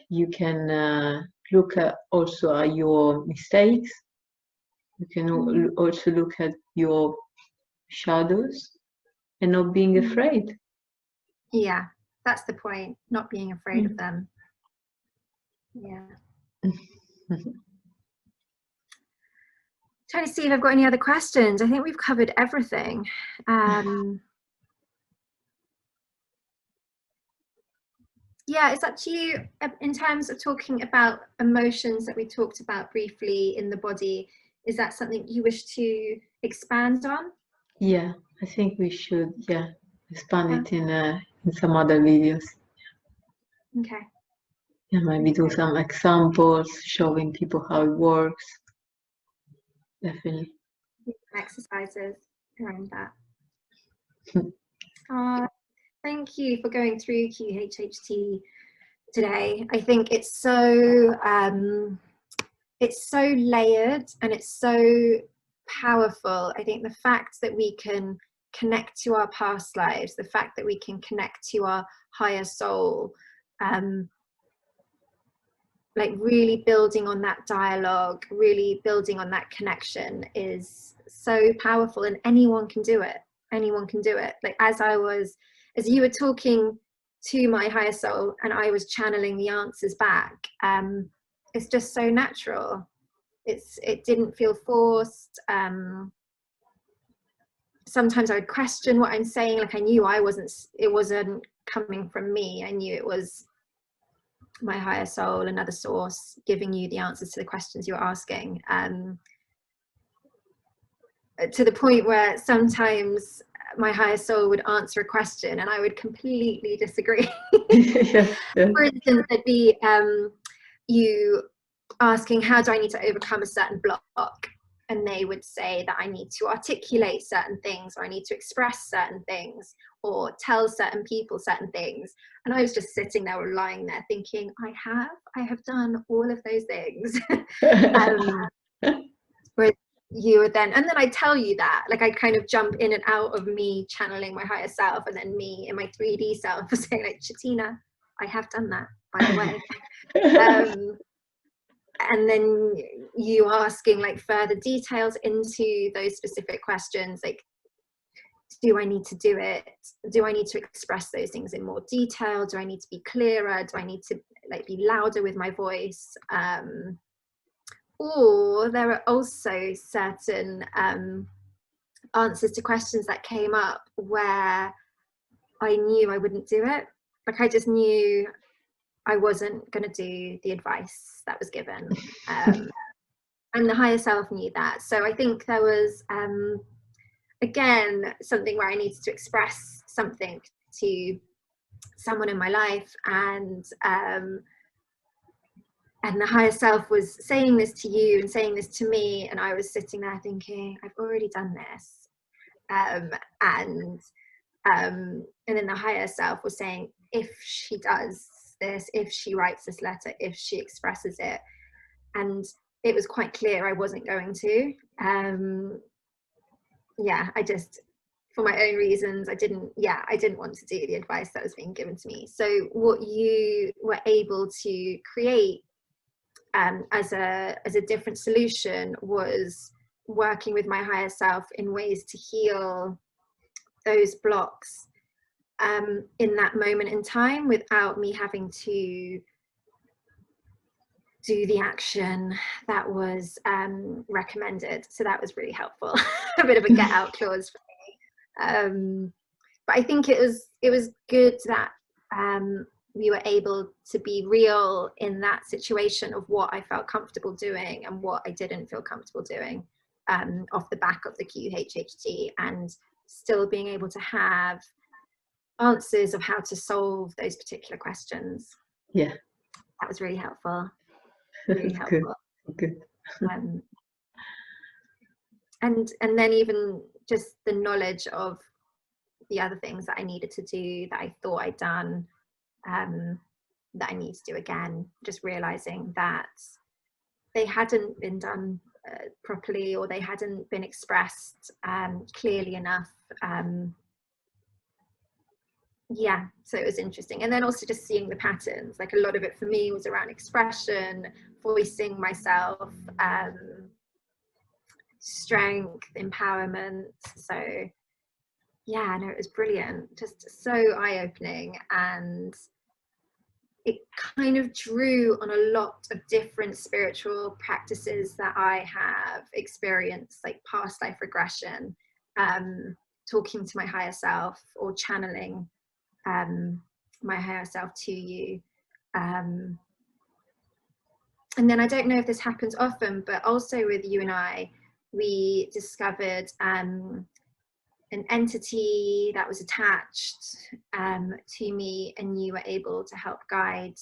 you can look also at your mistakes. You can also look at your shadows and not being afraid. Yeah, that's the point, not being afraid of them. Yeah. Trying to see if I've got any other questions. I think we've covered everything. Yeah, it's up to you in terms of talking about emotions that we talked about briefly in the body. Is that something you wish to expand on? Yeah, I think we should, expand it in some other videos. Okay. Yeah, maybe do some examples showing people how it works. Definitely. Exercises around that. Thank you for going through QHHT today. I think it's so layered and it's so powerful. I think the fact that we can connect to our past lives, the fact that we can connect to our higher soul, like really building on that dialogue, really building on that connection is so powerful, and anyone can do it. Anyone can do it. Like as you were talking to my higher soul and I was channeling the answers back, it's just so natural. It didn't feel forced. Sometimes I would question what I'm saying, like I knew it wasn't coming from me. I knew it was my higher soul, another source, giving you the answers to the questions you're asking. To the point where sometimes my higher soul would answer a question and I would completely disagree. Yeah. For instance, there'd be you asking, how do I need to overcome a certain block? And they would say that I need to articulate certain things, or I need to express certain things, or tell certain people certain things. And I was just sitting there or lying there thinking, I have done all of those things. Whereas you would then I tell you that, like I kind of jump in and out of me channeling my higher self, and then me in my 3D self saying like, Chatina, I have done that, by the way. And then you asking like further details into those specific questions, like, do I need to do it? Do I need to express those things in more detail? Do I need to be clearer? Do I need to like be louder with my voice? Or there are also certain answers to questions that came up where I knew I wouldn't do it. Like I just knew I wasn't going to do the advice that was given. And the higher self knew that. So I think there was, again, something where I needed to express something to someone in my life, and the higher self was saying this to you and saying this to me, and I was sitting there thinking, I've already done this. And then the higher self was saying, if she does this, if she writes this letter, if she expresses it, and it was quite clear I wasn't going to. I just, for my own reasons, I didn't want to do the advice that was being given to me. So what you were able to create as a different solution was working with my higher self in ways to heal those blocks in that moment in time, without me having to do the action that was recommended. So that was really helpful. A bit of a get out clause for me. But I think it was good that we were able to be real in that situation of what I felt comfortable doing and what I didn't feel comfortable doing off the back of the QHHT, and still being able to have answers of how to solve those particular questions. Yeah, that was really helpful. Really helpful. Good. And then even just the knowledge of the other things that I needed to do that I thought I'd done, that I need to do again, just realizing that they hadn't been done properly, or they hadn't been expressed clearly enough. So it was interesting. And then also just seeing the patterns, like a lot of it for me was around expression, voicing myself, strength, empowerment. So it was brilliant, just so eye-opening, and it kind of drew on a lot of different spiritual practices that I have experienced, like past life regression, talking to my higher self, or channeling my higher self to you, and then I don't know if this happens often, but also with you and I, we discovered an entity that was attached to me, and you were able to help guide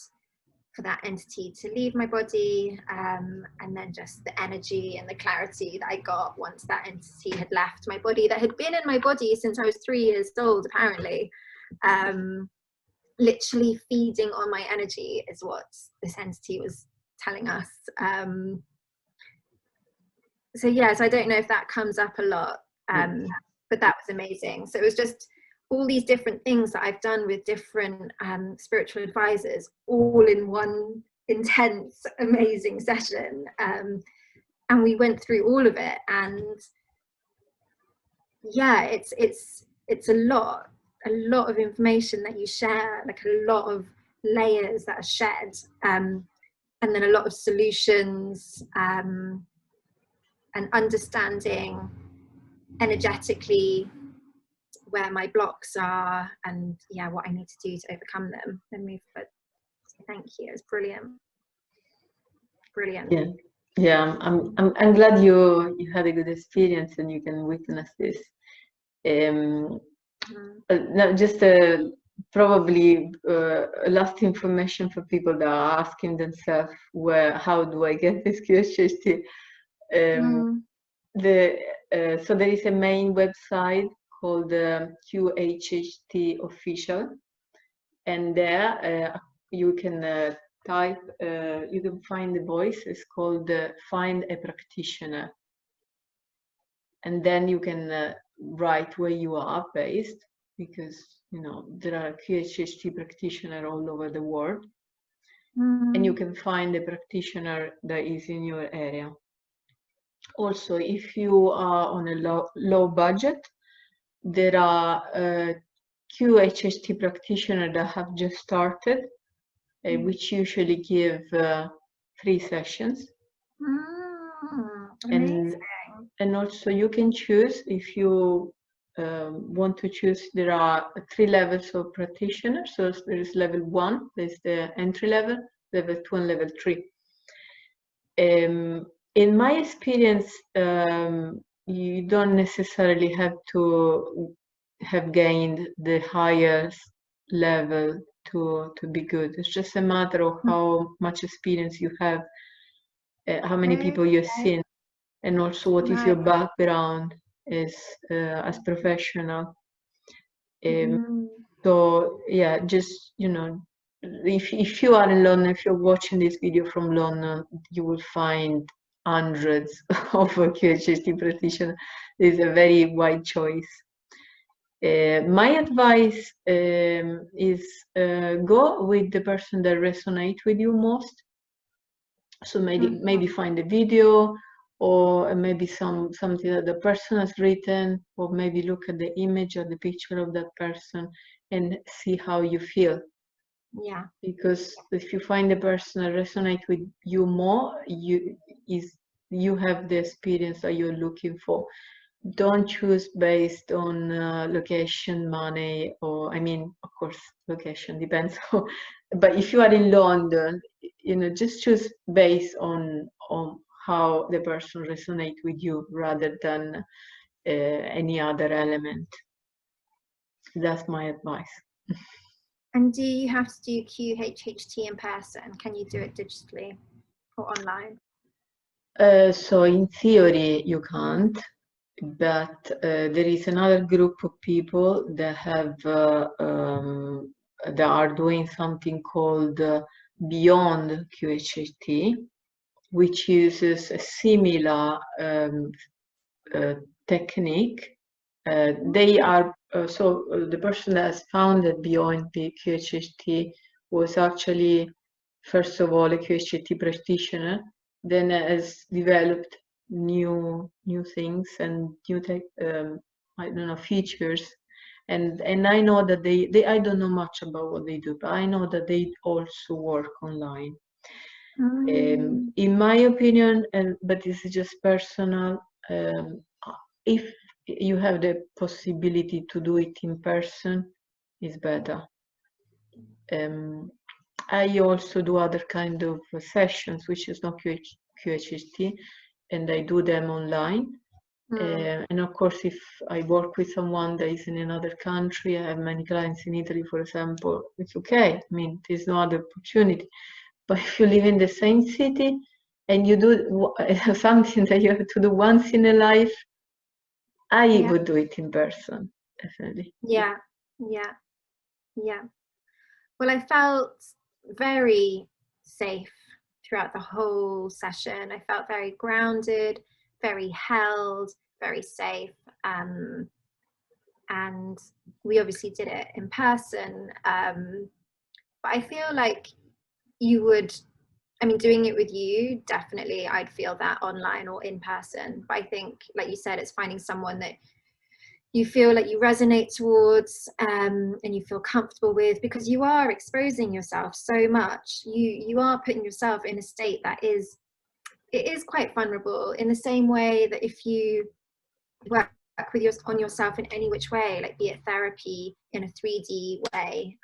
for that entity to leave my body, and then just the energy and the clarity that I got once that entity had left my body, that had been in my body since I was 3 years old, apparently. Literally feeding on my energy is what this entity was telling us. So yes, I don't know if that comes up a lot, but that was amazing. So it was just all these different things that I've done with different spiritual advisors, all in one intense, amazing session. And we went through all of it, and yeah, it's a lot of information that you share, like a lot of layers that are shared, and then a lot of solutions, and understanding energetically where my blocks are, and yeah, what I need to do to overcome them and move forward. So thank you. It's brilliant. Yeah, yeah. I'm glad you had a good experience and you can witness this. Now just probably last information for people that are asking themselves, how do I get this QHHT? So there is a main website called QHHT Official, and there you can type, you can find the voice. It's called Find a Practitioner, and then you can write where you are based, because you know there are QHHT practitioners all over the world, and you can find a practitioner that is in your area. Also, if you are on a low budget, there are QHHT practitioners that have just started, which usually give 3 sessions. And also you can choose, if you want to choose, there are 3 levels of practitioners. So there is level 1, there's the entry level, level 2, and level 3. In my experience, you don't necessarily have to have gained the highest level to be good. It's just a matter of how much experience you have, how many people you've seen, and also what is your background is as professional. So yeah, just, you know, if you are in London, if you're watching this video from London, you will find hundreds of QHHT practitioners. It's a very wide choice. My advice is go with the person that resonates with you most. So maybe find a video, or maybe something that the person has written, or maybe look at the image or the picture of that person and see how you feel. Yeah. Because if you find a person that resonates with you more, you have the experience that you're looking for. Don't choose based on location, money, or, I mean, of course, location depends. But if you are in London, you know, just choose based on how the person resonates with you, rather than any other element. That's my advice. And do you have to do QHHT in person? Can you do it digitally or online? So in theory, you can't. But there is another group of people that have that are doing something called Beyond QHHT, which uses a similar technique. They are so the person that has founded Beyond the QHHT was actually, first of all, a QHHT practitioner, then has developed new things and new I don't know, features, and I know that they I don't know much about what they do, but I know that they also work online. In my opinion, but this is just personal, if you have the possibility to do it in person, is better. I also do other kind of sessions, which is not QHHT, and I do them online. And of course, if I work with someone that is in another country, I have many clients in Italy, for example, it's okay. I mean, there's no other opportunity. But if you live in the same city and you do something that you have to do once in a life, I would do it in person, definitely. Yeah. Well, I felt very safe throughout the whole session. I felt very grounded, very held, very safe. And we obviously did it in person. But I feel like you would, I mean, doing it with you, definitely I'd feel that online or in person. But I think, like you said, it's finding someone that you feel like you resonate towards, and you feel comfortable with, because you are exposing yourself so much. You are putting yourself in a state that is, it is quite vulnerable, in the same way that if you work with on yourself in any which way, like be it therapy in a 3D way,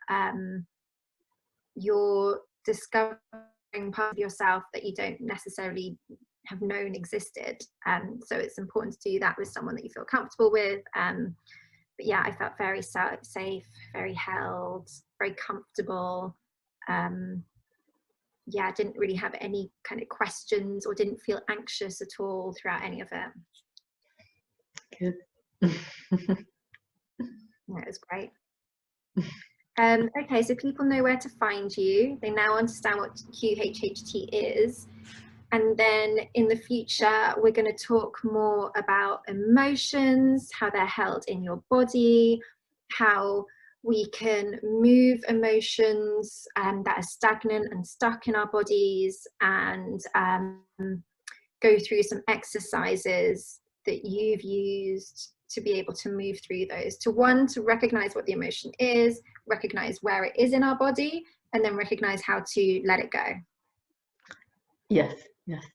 you're discovering part of yourself that you don't necessarily have known existed. So it's important to do that with someone that you feel comfortable with. But yeah, I felt very safe, very held, very comfortable. Yeah, I didn't really have any kind of questions or didn't feel anxious at all throughout any of it. Good. Yeah, it was great. Okay, so people know where to find you. They now understand what QHHT is. And then in the future, we're going to talk more about emotions, how they're held in your body, how we can move emotions that are stagnant and stuck in our bodies, and go through some exercises that you've used to be able to move through those. To recognize what the emotion is, recognize where it is in our body, and then recognize how to let it go. Yes, yes,